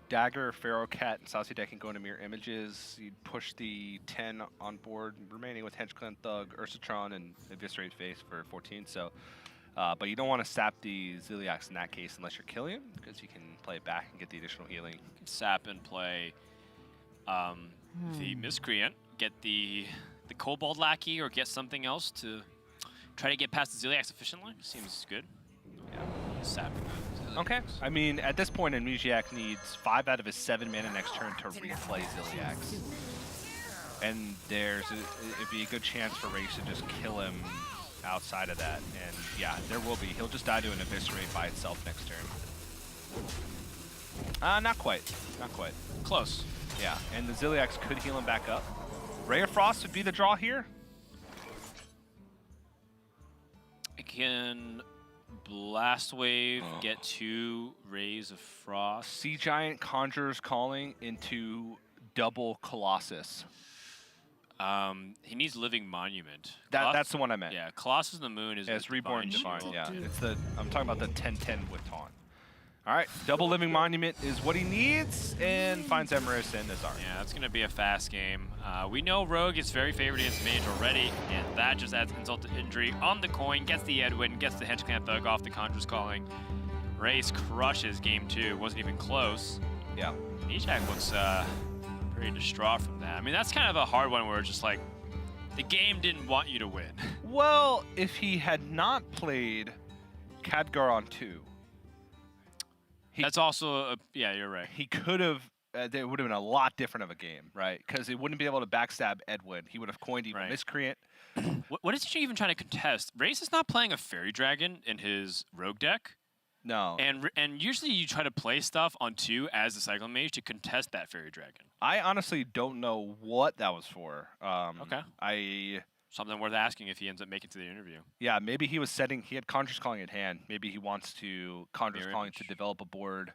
Dagger, Pharaoh Cat, and Saucy Deck can go into Mirror Images. You'd push the 10 on board, remaining with Hench Clan Thug, Ursatron, and Eviscerate Face for 14. So, but you don't want to sap the Ziliax in that case unless you're killing him, because you can play it back and get the additional healing. You can sap and play the Miscreant, get the Kobold Lackey, or get something else to try to get past the Ziliax efficiently. Seems good. Yeah. Sad for the Okay. Ziliax. I mean, at this point, Amnesiac needs 5 out of his 7 mana next turn to replay Ziliax. And it'd be a good chance for Rase to just kill him outside of that. And yeah, there will be. He'll just die to an Eviscerate by itself next turn. Not quite. Not quite. Close. Yeah, and the Ziliax could heal him back up. Ray of Frost would be the draw here. It can Blast Wave, get 2 Rays of Frost. Sea Giant conjures Calling into double Colossus. He needs Living Monument. That's the one I meant. Yeah, Colossus in the Moon is It's Reborn Divine. Shield. Yeah, I'm talking about the 10/10 with Taunt. All right, double Living Monument is what he needs, and finds Emerus and Nazar. Yeah, that's going to be a fast game. We know Rogue is very favored against Mage already, and that just adds insult to injury. On the coin, gets the Edwin, gets the Hench Clan Thug off the Conjurer's Calling. Rase crushes game 2, wasn't even close. Yeah. Amnesiac looks pretty distraught from that. I mean, that's kind of a hard one where it's just like, the game didn't want you to win. Well, if he had not played Khadgar on 2, that's also, yeah, you're right. he could have, there would have been a lot different of a game, right? Because he wouldn't be able to backstab Edwin. He would have coined Evil Miscreant. What is he even trying to contest? Rase is not playing a Fairy Dragon in his Rogue deck. No. And usually you try to play stuff on 2 as a Cyclone Mage to contest that Fairy Dragon. I honestly don't know what that was for. Okay. Something worth asking if he ends up making it to the interview. Yeah, maybe he was setting, he had Conjurer's Calling in hand. Maybe he wants to Conjurer's Calling to develop a board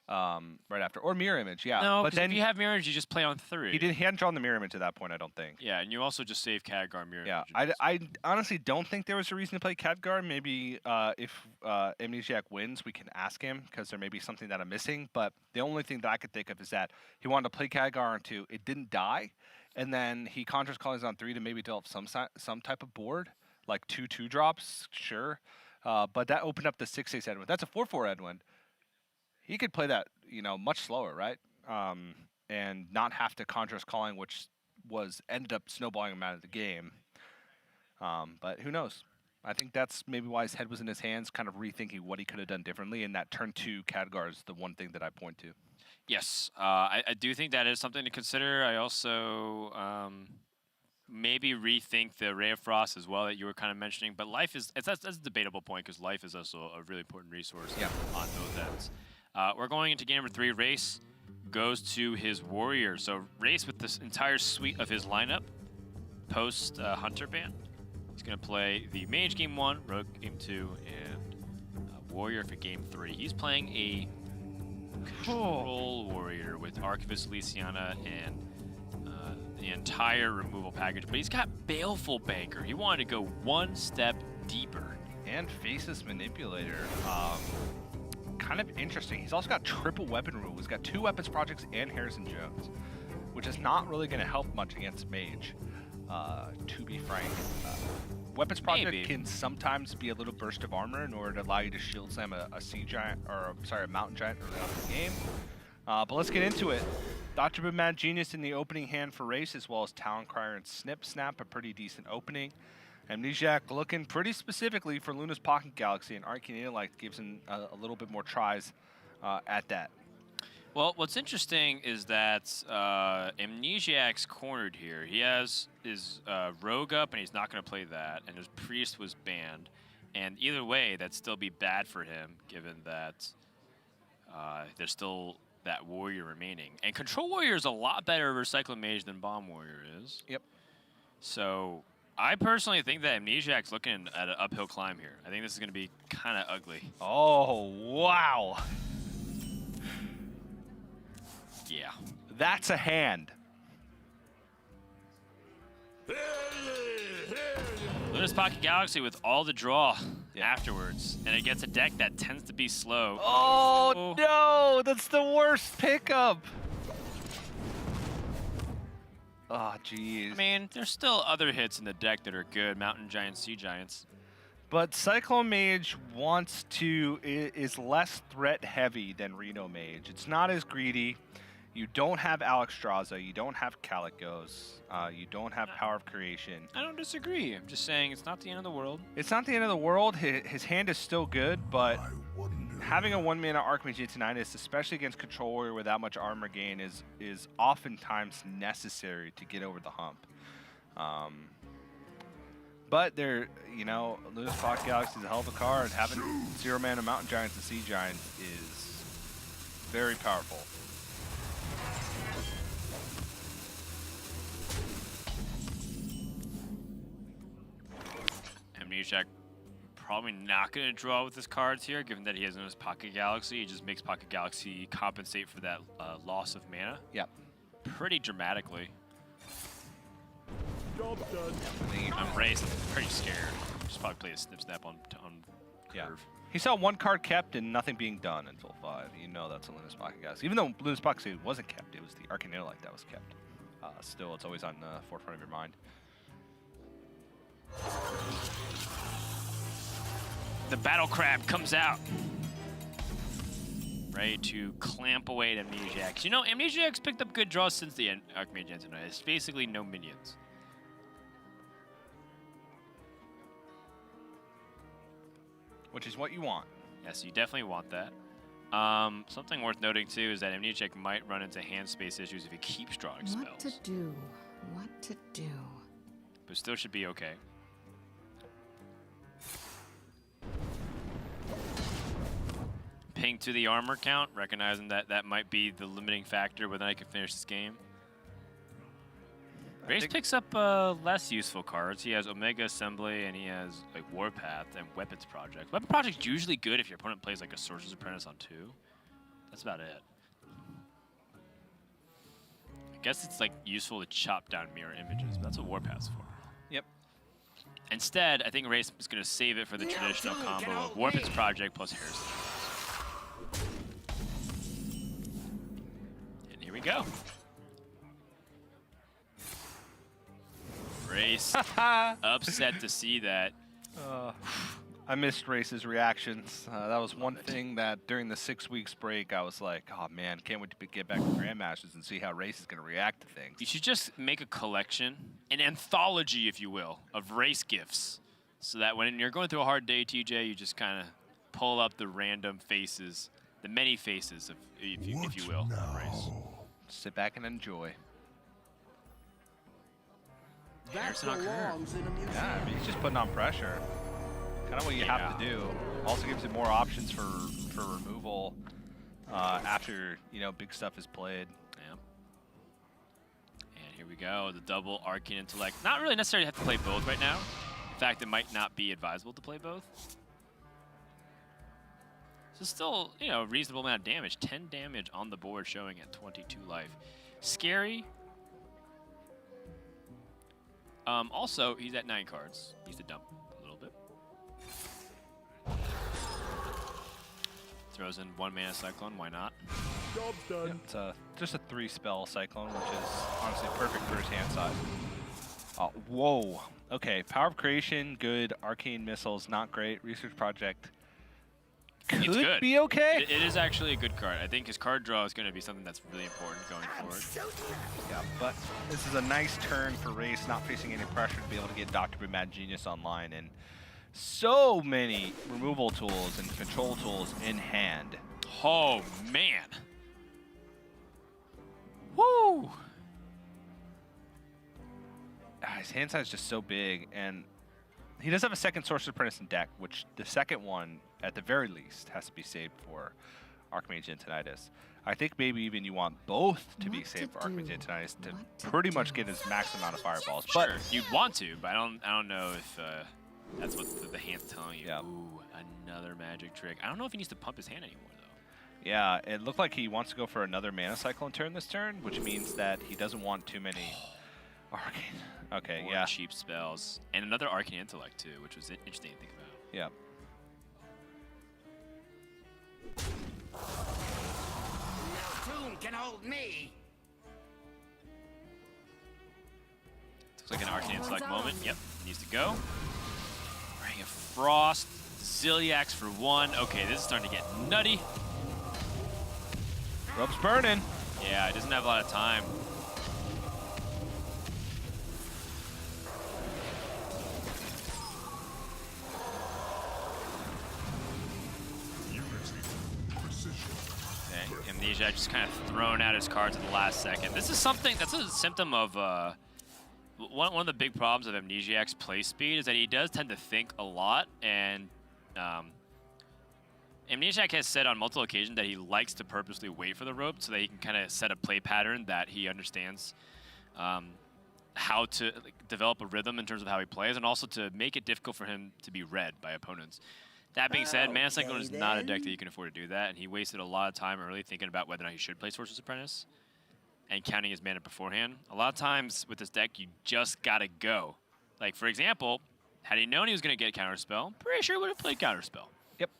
right after. Or Mirror Image, yeah. No, but then if you have Mirror Image, you just play on 3. He hadn't drawn the Mirror Image at that point, I don't think. Yeah, and you also just save Khadgar Mirror Yeah, Image. I honestly don't think there was a reason to play Khadgar. Maybe if Amnesiac wins, we can ask him, because there may be something that I'm missing. But the only thing that I could think of is that he wanted to play Khadgar on 2. It didn't die. And then he Conjures Callings on 3 to maybe develop some type of board, like 2/2 drops, sure. But that opened up the 6/6 Edwin. That's a 4/4 Edwin. He could play that, much slower, right? And not have to Conjurer's Calling, which ended up snowballing him out of the game. But who knows? I think that's maybe why his head was in his hands, kind of rethinking what he could have done differently. And that turn 2 Khadgar is the one thing that I point to. Yes, I do think that is something to consider. I also maybe rethink the Ray of Frost as well that you were kind of mentioning. But life is that's a debatable point, because life is also a really important resource on both ends. We're going into game number 3. Rase goes to his Warrior. So Rase, with this entire suite of his lineup, post Hunter ban, he's going to play the Mage game 1, Rogue game 2, and Warrior for game 3. He's playing a Control Warrior with Archivist Elysiana and the entire removal package, but he's got Baleful Banker. He wanted to go one step deeper. And Faceless Manipulator. Kind of interesting. He's also got triple weapon rule. He's got 2 weapons projects and Harrison Jones, which is not really going to help much against Mage, to be frank. Weapons project can sometimes be a little burst of armor in order to allow you to shield slam a sea giant, or sorry, a mountain giant early on in the game. But let's get into it. Dr. Boom Mad Genius in the opening hand for Rase, as well as Talon Crier and Snip Snap, a pretty decent opening. Amnesiac looking pretty specifically for Luna's Pocket Galaxy, and Arcane Light gives him a little bit more tries at that. Well, what's interesting is that Amnesiac's cornered here. He has his Rogue up, and he's not going to play that, and his Priest was banned. And either way, that'd still be bad for him, given that there's still that Warrior remaining. And Control Warrior is a lot better over Cyclone Mage than Bomb Warrior is. Yep. So I personally think that Amnesiac's looking at an uphill climb here. I think this is going to be kind of ugly. Oh, wow. Yeah. That's a hand. Luna's Pocket Galaxy with all the draw afterwards, and it gets a deck that tends to be slow. Oh, no, that's the worst pickup. Oh, jeez. I mean, there's still other hits in the deck that are good. Mountain Giants, Sea Giants. But Cyclone Mage is less threat heavy than Reno Mage. It's not as greedy. You don't have Alexstrasza, you don't have Calicos, you don't have Power of Creation. I don't disagree. I'm just saying it's not the end of the world. It's not the end of the world. His hand is still good, but having a 1-mana Archmage Antonidas, especially against Control Warrior with that much armor gain, is oftentimes necessary to get over the hump. But you know, Luna's Pocket Galaxy is a hell of a card. Having 0-mana Mountain Giants and Sea Giants is very powerful. Amnesiac probably not going to draw with his cards here, given that he has his Pocket Galaxy. He just makes Pocket Galaxy compensate for that loss of mana. Yep. Pretty dramatically. Job done. I'm Rase, pretty scared. Just probably play a snap on Yeah. curve. He saw one card kept and nothing being done until 5. You know that's a Luna's Pocket Galaxy. Even though Luna's Pocket Galaxy wasn't kept, it was the Arcane Intellect that was kept. Still, it's always on the forefront of your mind. The Battle Crab comes out. Ready to clamp away at Amnesiac. You know, Amnesiac's picked up good draws since the Archmage Antonidas. It's basically no minions. Which is what you want. Yes, you definitely want that. Something worth noting too is that Amnesiac might run into hand space issues if he keeps drawing spells. What to do? What to do? But still should be okay. Ping to the armor count, recognizing that that might be the limiting factor whether I can finish this game. Rase picks up less useful cards. He has Omega Assembly and he has like Warpath and Weapons Project. Weapon Project's usually good if your opponent plays like a Sorcerer's Apprentice on 2. That's about it. I guess it's like useful to chop down mirror images, but that's what Warpath's for. Yep. Instead, I think Rase is going to save it for the traditional combo of Warpath Project plus Hearthstone. And here we go. Rase upset to see that. I missed Race's reactions. That was one thing that during the 6 weeks break, I was like, oh man, can't wait to get back to Grandmasters and see how Race is going to react to things. You should just make a collection, an anthology, if you will, of Race gifts. So that when you're going through a hard day, TJ, you just kind of pull up the random faces, the many faces, of, if you will, of Race. Sit back and enjoy. That belongs in a museum. Yeah, I mean, he's just putting on pressure. Kind of what you have to do. Also gives you more options for removal after, you know, big stuff is played. Yeah. And here we go, the double Arcane Intellect. Not really necessarily have to play both right now. In fact, it might not be advisable to play both. So still, you know, reasonable amount of damage. 10 damage on the board showing at 22 life. Scary. Also, he's at 9 cards. Needs to dump a little bit. Throws in 1-mana Cyclone, why not? Job's done. Yeah, it's just a 3-spell Cyclone, which is honestly perfect for his hand size. Whoa. Okay, Power of Creation, good. Arcane Missiles, not great. Research Project could It's good. be okay. It is actually a good card. I think his card draw is going to be something that's really important going forward. Yeah, but this is a nice turn for Race, not facing any pressure to be able to get Dr. Boom Mad Genius online, and so many removal tools and control tools in hand. Oh, man. Woo! His hand size is just so big, and he does have a second Sorcerer's Apprentice in deck, which the second one, at the very least, has to be saved for Archmage Antonidas. I think maybe even you want both to be saved for Archmage Antonidas to pretty much get his max amount of fireballs. But Sure, you'd want to, but I don't know if that's what the hand's telling you. Yeah. Ooh, another magic trick. I don't know if he needs to pump his hand anymore, though. yeah, it looked like he wants to go for another Mana Cyclone turn this turn, which means that he doesn't want too many Arcane. Okay, More yeah. cheap spells. And another Arcane Intellect, too, which was interesting to think about. Yeah. No tomb can hold me. Looks like an Arcane Intellect moment. Yep, needs to go. Ring of Frost. Zilliax for 1. Okay, this is starting to get nutty. Rub's burning. Yeah, he doesn't have a lot of time. Okay, Amnesiac just kind of throwing out his cards at the last second. This is something that's a symptom of one of the big problems of Amnesiac's play speed is that he does tend to think a lot, and Amnesiac has said on multiple occasions that he likes to purposely wait for the rope so that he can kind of set a play pattern that he understands how to develop a rhythm in terms of how he plays, and also to make it difficult for him to be read by opponents. That being said, Mana Cyclone is not a deck that you can afford to do that, and he wasted a lot of time early thinking about whether or not he should play Sorcerer's Apprentice and counting his mana beforehand. A lot of times with this deck, you just gotta go. Like, for example, had he known he was gonna get Counterspell, pretty sure he would have played Counterspell. Yep.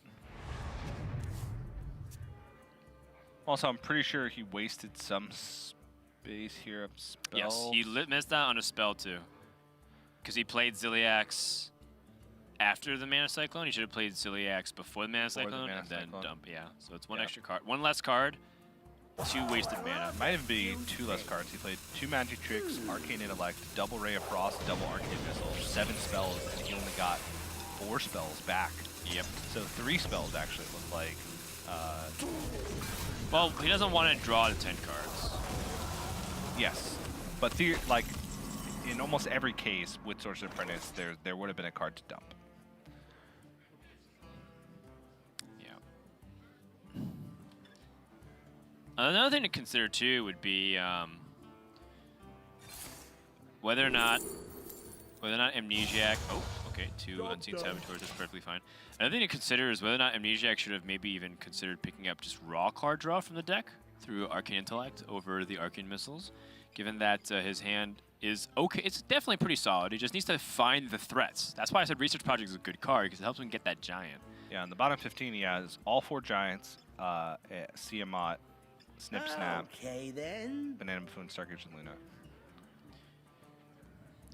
Also, I'm pretty sure he wasted some space here of spells. Yes, he missed out on a spell too. Because he played Ziliax after the Mana Cyclone. He should have played Ziliax before the Mana Cyclone and then dump. Yeah, so it's one extra card. One less card, 2 wasted mana. Might even be 2 less cards. He played 2 Magic Tricks, Arcane Intellect, double Ray of Frost, double Arcane Missile, 7 spells, and he only got 4 spells back. Yep. So 3 spells actually look like. Well, he doesn't want to draw to 10 cards. Yes, but like in almost every case with Sorcerer's Apprentice, there would have been a card to dump. Yeah. Another thing to consider too would be whether or not Amnesiac. Oh, okay, 2 Unseen Saboteurs. That's perfectly fine. Another thing to consider is whether or not Amnesiac should have maybe even considered picking up just raw card draw from the deck through Arcane Intellect over the Arcane Missiles, given that his hand is okay. It's definitely pretty solid. He just needs to find the threats. That's why I said Research Project is a good card, because it helps him get that giant. Yeah, in the bottom 15, he has all 4 giants, Siamat, Snip Snap, Okay, then. Banana Buffoon, Stargate, and Luna.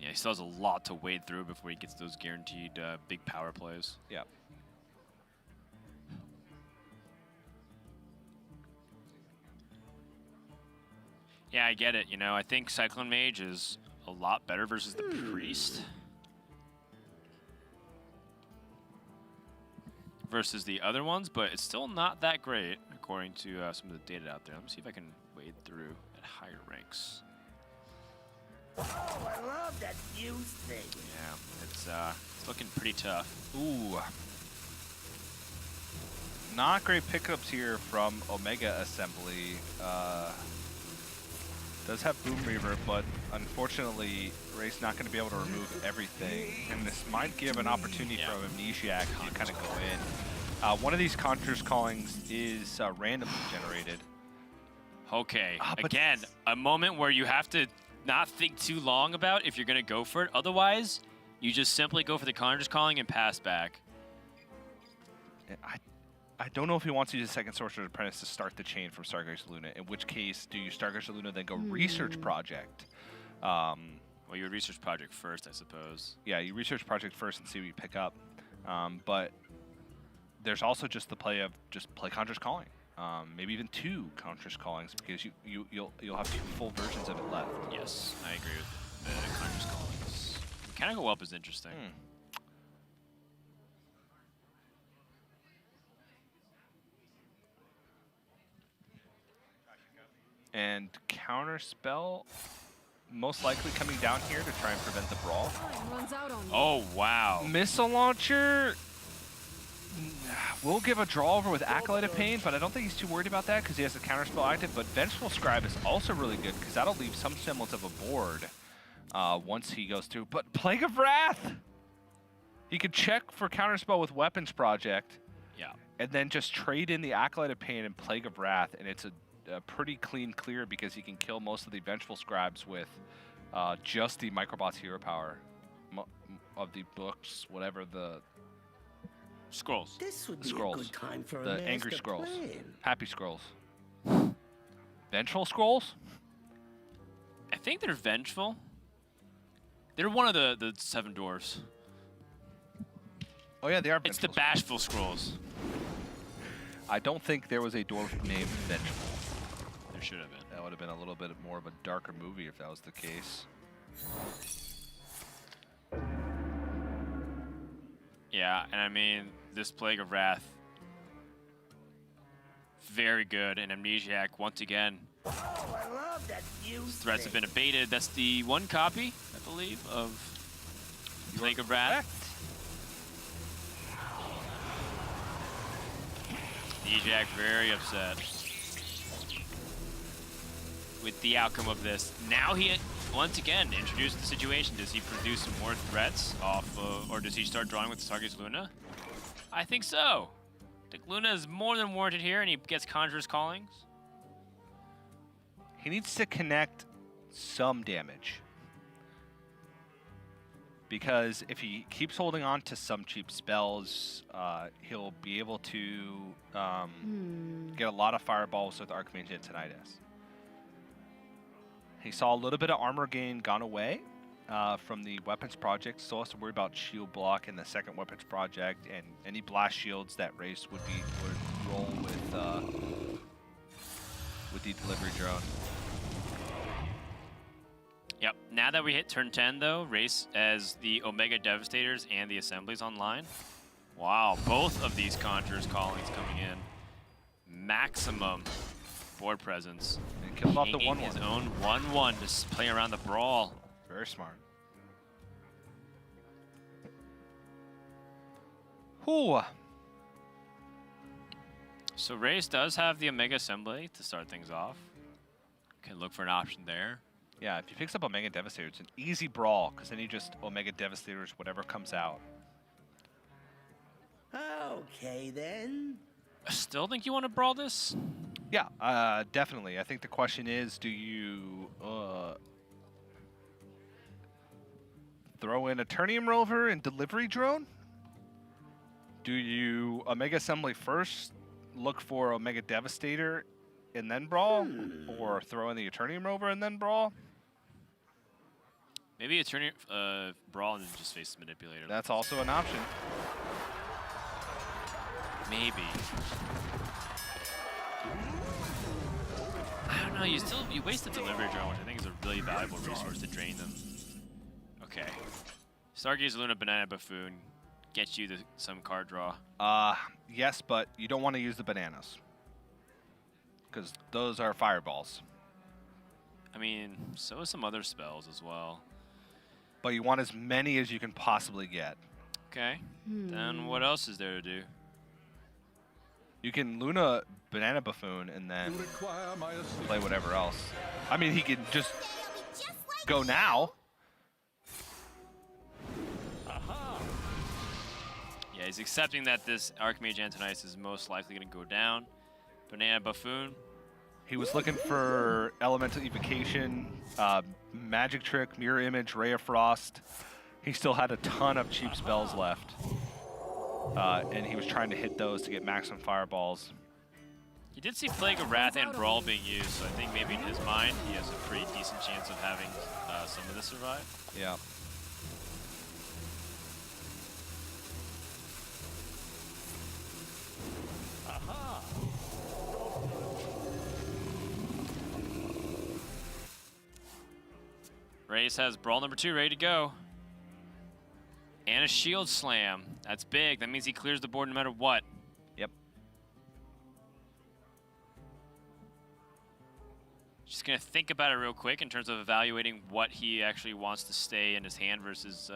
Yeah, he still has a lot to wade through before he gets those guaranteed big power plays. Yeah. Yeah, I get it. You know, I think Cyclone Mage is a lot better versus the Priest. Versus the other ones, but it's still not that great, according to some of the data out there. Let me see if I can wade through at higher ranks. Oh, I love that fuse thing. Yeah, it's looking pretty tough. Ooh. Not great pickups here from Omega Assembly. Does have Boom Reaver, but unfortunately, Rase not going to be able to remove everything. And this might give an opportunity for Amnesiac to kind of go in. One of these Conjurer's Callings is randomly generated. Okay, but again, a moment where you have to not think too long about if you're going to go for it. Otherwise, you just simply go for the Conjurer's Calling and pass back. I don't know if he wants to use a second Sorcerer's Apprentice to start the chain from Stargazer Luna, in which case, do you Stargazer Luna then go Research Project? Well, you would Research Project first, I suppose. Yeah, you Research Project first and see what you pick up. But there's also just the play of just play Conjurer's Calling. Maybe even 2 Conjurer's Callings, because you'll have 2 full versions of it left. Yes, I agree with the Conjurer's Callings. Mechanical Whelp is interesting. And Counterspell, most likely coming down here to try and prevent the brawl. Oh, wow. Missile Launcher will give a draw over with Acolyte of Pain, but I don't think he's too worried about that because he has the Counterspell active. But Vengeful Scribe is also really good because that'll leave some semblance of a board once he goes through. But Plague of Wrath! He could check for Counterspell with Weapons Project. Yeah. And then just trade in the Acolyte of Pain and Plague of Wrath, and it's a pretty clean clear because he can kill most of the Vengeful Scribes with just the Microbot's hero power of the books, whatever the scrolls. This would the be scrolls. a good time for The a Angry master Scrolls. plan. Happy Scrolls. Vengeful Scrolls? I think they're Vengeful. They're one of the 7 dwarfs. Oh yeah, they are It's the Vengeful Bashful Scrolls. I don't think there was a dwarf named Vengeful. There should have been. That would have been a little bit more of a darker movie if that was the case. Yeah, and I mean, this Plague of Wrath, very good. And Amnesiac, once again, Oh, I love that fuse threats have thing. been abated. That's the one copy, I believe, of Plague of Wrath. Amnesiac very upset with the outcome of this. Now he, once again, introduced the situation. Does he produce some more threats off of, or does he start drawing with Sarge's Luna? I think so. I think Luna is more than warranted here, and he gets Conjurer's Callings. He needs to connect some damage. Because if he keeps holding on to some cheap spells, he'll be able to get a lot of fireballs with Archmage Antonidas. He saw a little bit of armor gain gone away from the weapons project. Still has to worry about shield block in the second weapons project, and any blast shields that Rase would roll with the delivery drone. Yep. Now that we hit turn 10, though, Rase as the Omega Devastators and the Assemblies online. Wow, both of these Conjurer's Callings coming in. Maximum board presence. And killed off the Hanging 1/1. his own 1/1 to play around the brawl. Very smart. Whew. So Rase does have the Omega Assembly to start things off. Can look for an option there. Yeah, if he picks up Omega Devastator, it's an easy brawl, because then he just Omega Devastators whatever comes out. Okay, then. I still think you want to brawl this? Yeah, definitely. I think the question is, do you throw in Eternium Rover and Delivery Drone? Do you Omega Assembly first, look for Omega Devastator, and then brawl? Or throw in the Eternium Rover and then brawl? Maybe a turn brawl and then just face the Manipulator. That's also an option. Maybe. I don't know. You waste the Delivery Drone, which I think is a really valuable resource to drain them. Okay. Stargaze Luna Banana Buffoon gets you some card draw. Yes, but you don't want to use the bananas, because those are fireballs. I mean, so is some other spells as well. But you want as many as you can possibly get. Okay. Then what else is there to do? You can Luna Banana Buffoon and then play whatever else. I mean, he can just go now. Yeah, he's accepting that this Archmage Antonidas is most likely going to go down. Banana Buffoon. He was looking for Elemental Evocation, Magic Trick, Mirror Image, Ray of Frost. He still had a ton of cheap spells left. And he was trying to hit those to get maximum fireballs. He did see Plague of Wrath and Brawl being used, so I think maybe in his mind he has a pretty decent chance of having some of this survive. Yeah. Rase has Brawl number 2 ready to go. And a Shield Slam. That's big. That means he clears the board no matter what. Yep. Just going to think about it real quick in terms of evaluating what he actually wants to stay in his hand versus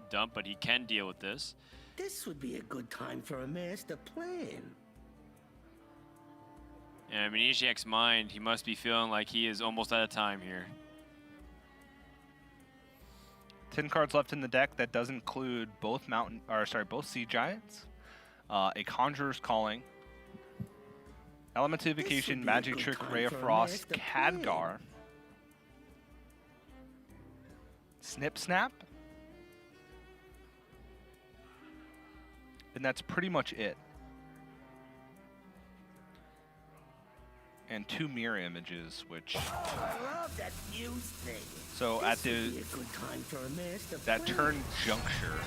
dump, but he can deal with this. This would be a good time for a master plan. And Amnesiac's mind, he must be feeling like he is almost out of time here. 10 cards left in the deck. That does include both both Sea Giants, a Conjurer's Calling, Elemental Evocation, Magic Trick, Ray of Frost, Khadgar, Snip Snap, and that's pretty much it. And 2 Mirror Images, which... I love that fuse thing. So This at the would be a good time for a master that plan. turn juncture,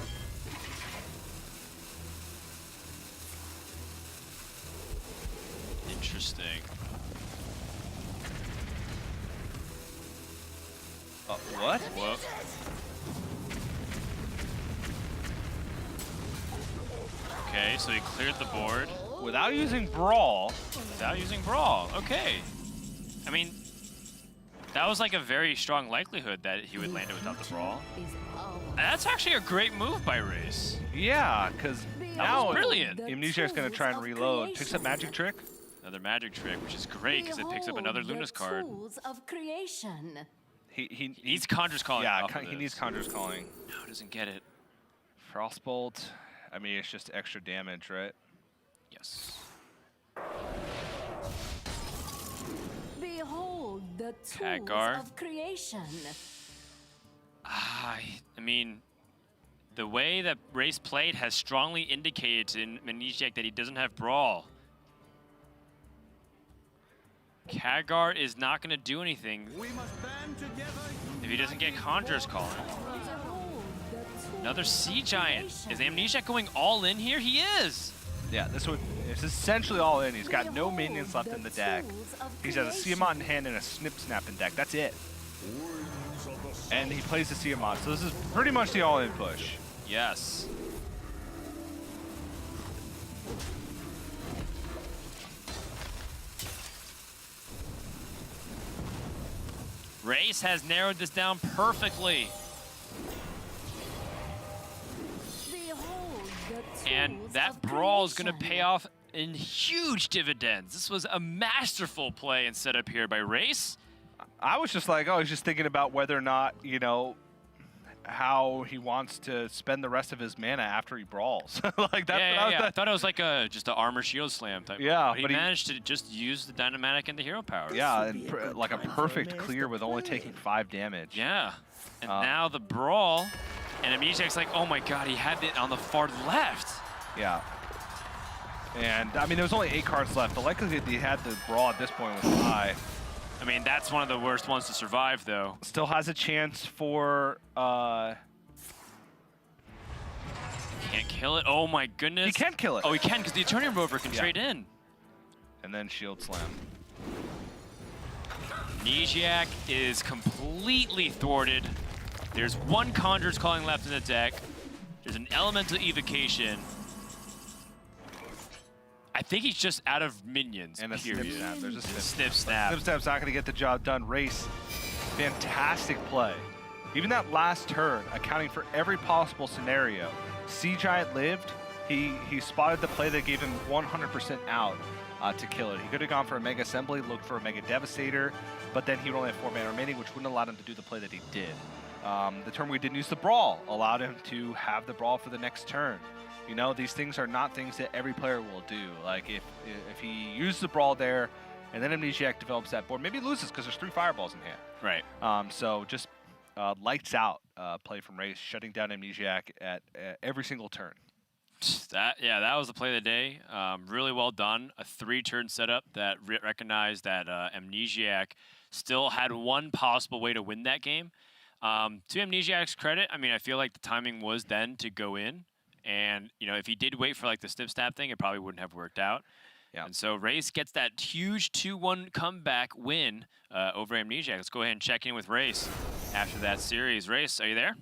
Interesting. What? Whoa. Okay, so he cleared the board Without using Brawl. without using Brawl. Okay. I mean, that was like a very strong likelihood that he would land it without the Brawl. That's actually a great move by Rase. Yeah, because now brilliant. Amnesiac's going to try and reload. Picks up Magic Trick. Another Magic Trick, which is great because it picks up another Luna's card. Of creation. He Needs Conjur's Calling. Yeah, off of he this. needs Conjur's Calling. No, doesn't get it. Frostbolt. I mean, it's just extra damage, right? Yes. Behold the tools Khadgar. of creation. I mean, the way that Rase played has strongly indicated to Amnesiac that he doesn't have Brawl. Khadgar is not going to do anything if he doesn't get Conjur's Calling. Another Sea Giant. Is Amnesiac going all in here? He is! Yeah, this one is essentially all in. He's got no minions left in the deck. He has a Tiamat in hand and a Snip Snap in deck. That's it. And he plays the Tiamat. So this is pretty much the all-in push. Yes. Rase has narrowed this down perfectly. And that Brawl is going to pay off in huge dividends. This was a masterful play and setup here by Rase. I was just like, oh, he's just thinking about whether or not, you know, how he wants to spend the rest of his mana after he brawls. Like that. Yeah. I thought it was like just an armor shield slam type. Yeah, but he managed to just use the Dynamatic and the hero power. Yeah, and like a perfect clear with only taking 5 damage. Yeah, and now the Brawl, and Amnesiac's like, oh my god, he had it on the far left. Yeah. And I mean, there was only 8 cards left. The likelihood that he had the Brawl at this point was high. I mean, that's one of the worst ones to survive, though. Still has a chance for. Can't kill it. Oh my goodness. He can kill it. Oh, he can because the Eternity Rover can trade in. And then Shield Slam. Amnesiac is completely thwarted. There's one Conjur's Calling left in the deck. There's an Elemental Evocation. I think he's just out of minions. And a period. Snip Snap. There's a Snip Snap. Snip Snap's not going to get the job done. Rase, fantastic play. Even that last turn, accounting for every possible scenario. Sea Giant lived. He spotted the play that gave him 100% out to kill it. He could have gone for a Mega Assembly, looked for a Mega Devastator, but then he would only have 4 mana remaining, which wouldn't allow him to do the play that he did. The turn where he didn't use the Brawl allowed him to have the Brawl for the next turn. You know, these things are not things that every player will do. Like, if he uses the Brawl there, and then Amnesiac develops that board, maybe he loses because there's 3 Fireballs in hand. Right. So just lights out play from Rase, shutting down Amnesiac at every single turn. That was the play of the day. Really well done. A 3-turn setup that recognized that Amnesiac still had one possible way to win that game. To Amnesiac's credit, I mean, I feel like the timing was then to go in. And, you know, if he did wait for, like, the Snip Snap thing, it probably wouldn't have worked out. Yeah. And so Rase gets that huge 2-1 comeback win over Amnesiac. Let's go ahead and check in with Rase after that series. Rase, are you there?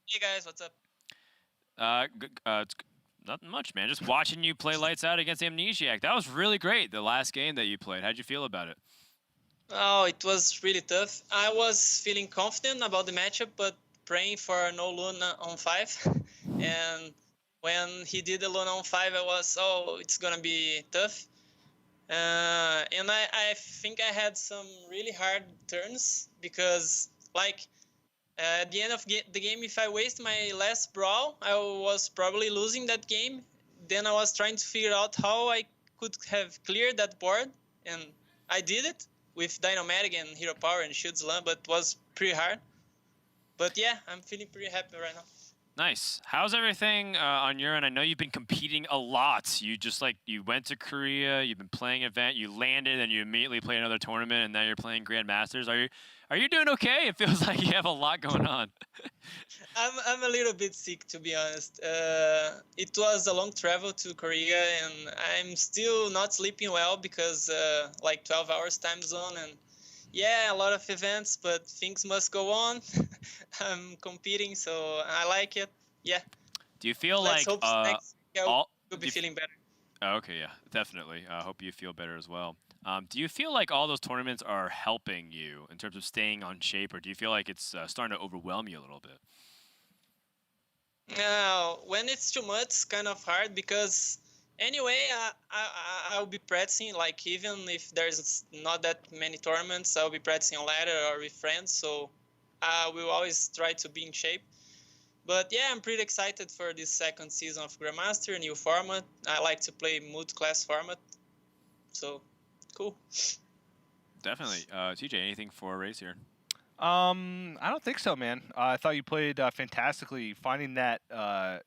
Hey, guys. What's up? It's nothing much, man. Just watching you play lights out against Amnesiac. That was really great, the last game that you played. How'd you feel about it? Oh, it was really tough. I was feeling confident about the matchup, but praying for no Luna on 5. And when he did the Luna on 5, I was, it's gonna be tough. And I think I had some really hard turns because, like, at the end of the game, if I waste my last Brawl, I was probably losing that game. Then I was trying to figure out how I could have cleared that board, and I did it with Dynamatic and Hero Power and Shield Slam, but it was pretty hard. But yeah, I'm feeling pretty happy right now. Nice. How's everything on your end? I know you've been competing a lot. You went to Korea, you've been playing an event, you landed, and you immediately played another tournament, and now you're playing Grandmasters. Are you doing okay? It feels like you have a lot going on. I'm a little bit sick, to be honest. It was a long travel to Korea, and I'm still not sleeping well because like 12 hours time zone, and yeah, a lot of events, but things must go on. I'm competing, so I like it. Yeah. Do you feel Let's like hope next week all will do be you feeling better. Oh, okay, yeah, definitely. I hope you feel better as well. Do you feel like all those tournaments are helping you in terms of staying on shape, or do you feel like it's starting to overwhelm you a little bit? Now, when it's too much, it's kind of hard because anyway, I'll be practicing. Like even if there's not that many tournaments, I'll be practicing on ladder or with friends. So I will always try to be in shape. But yeah, I'm pretty excited for this second season of Grandmaster, new format. I like to play multi-class format. So, cool. Definitely. TJ, anything for Rase here? I don't think so, man. I thought you played fantastically. Finding that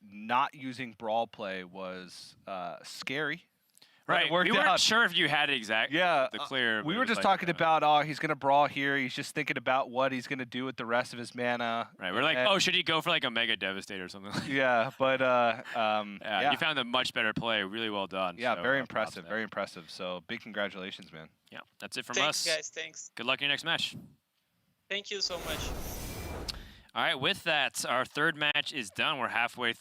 not using brawl play was scary. Right. It worked We weren't out. sure if you had the clear. We but were it was just like, talking about, oh, he's going to brawl here. He's just thinking about what he's going to do with the rest of his mana. Right. We're like, oh, should he go for like a Mega Devastator or something? Yeah, but yeah, you found a much better play. Really well done. yeah, So, very props impressive. there. Very impressive. So big congratulations, man. Yeah, that's it from Thanks, us. guys. Thanks. Good luck in your next match. Thank you so much. All right, with that, our third match is done. We're halfway through.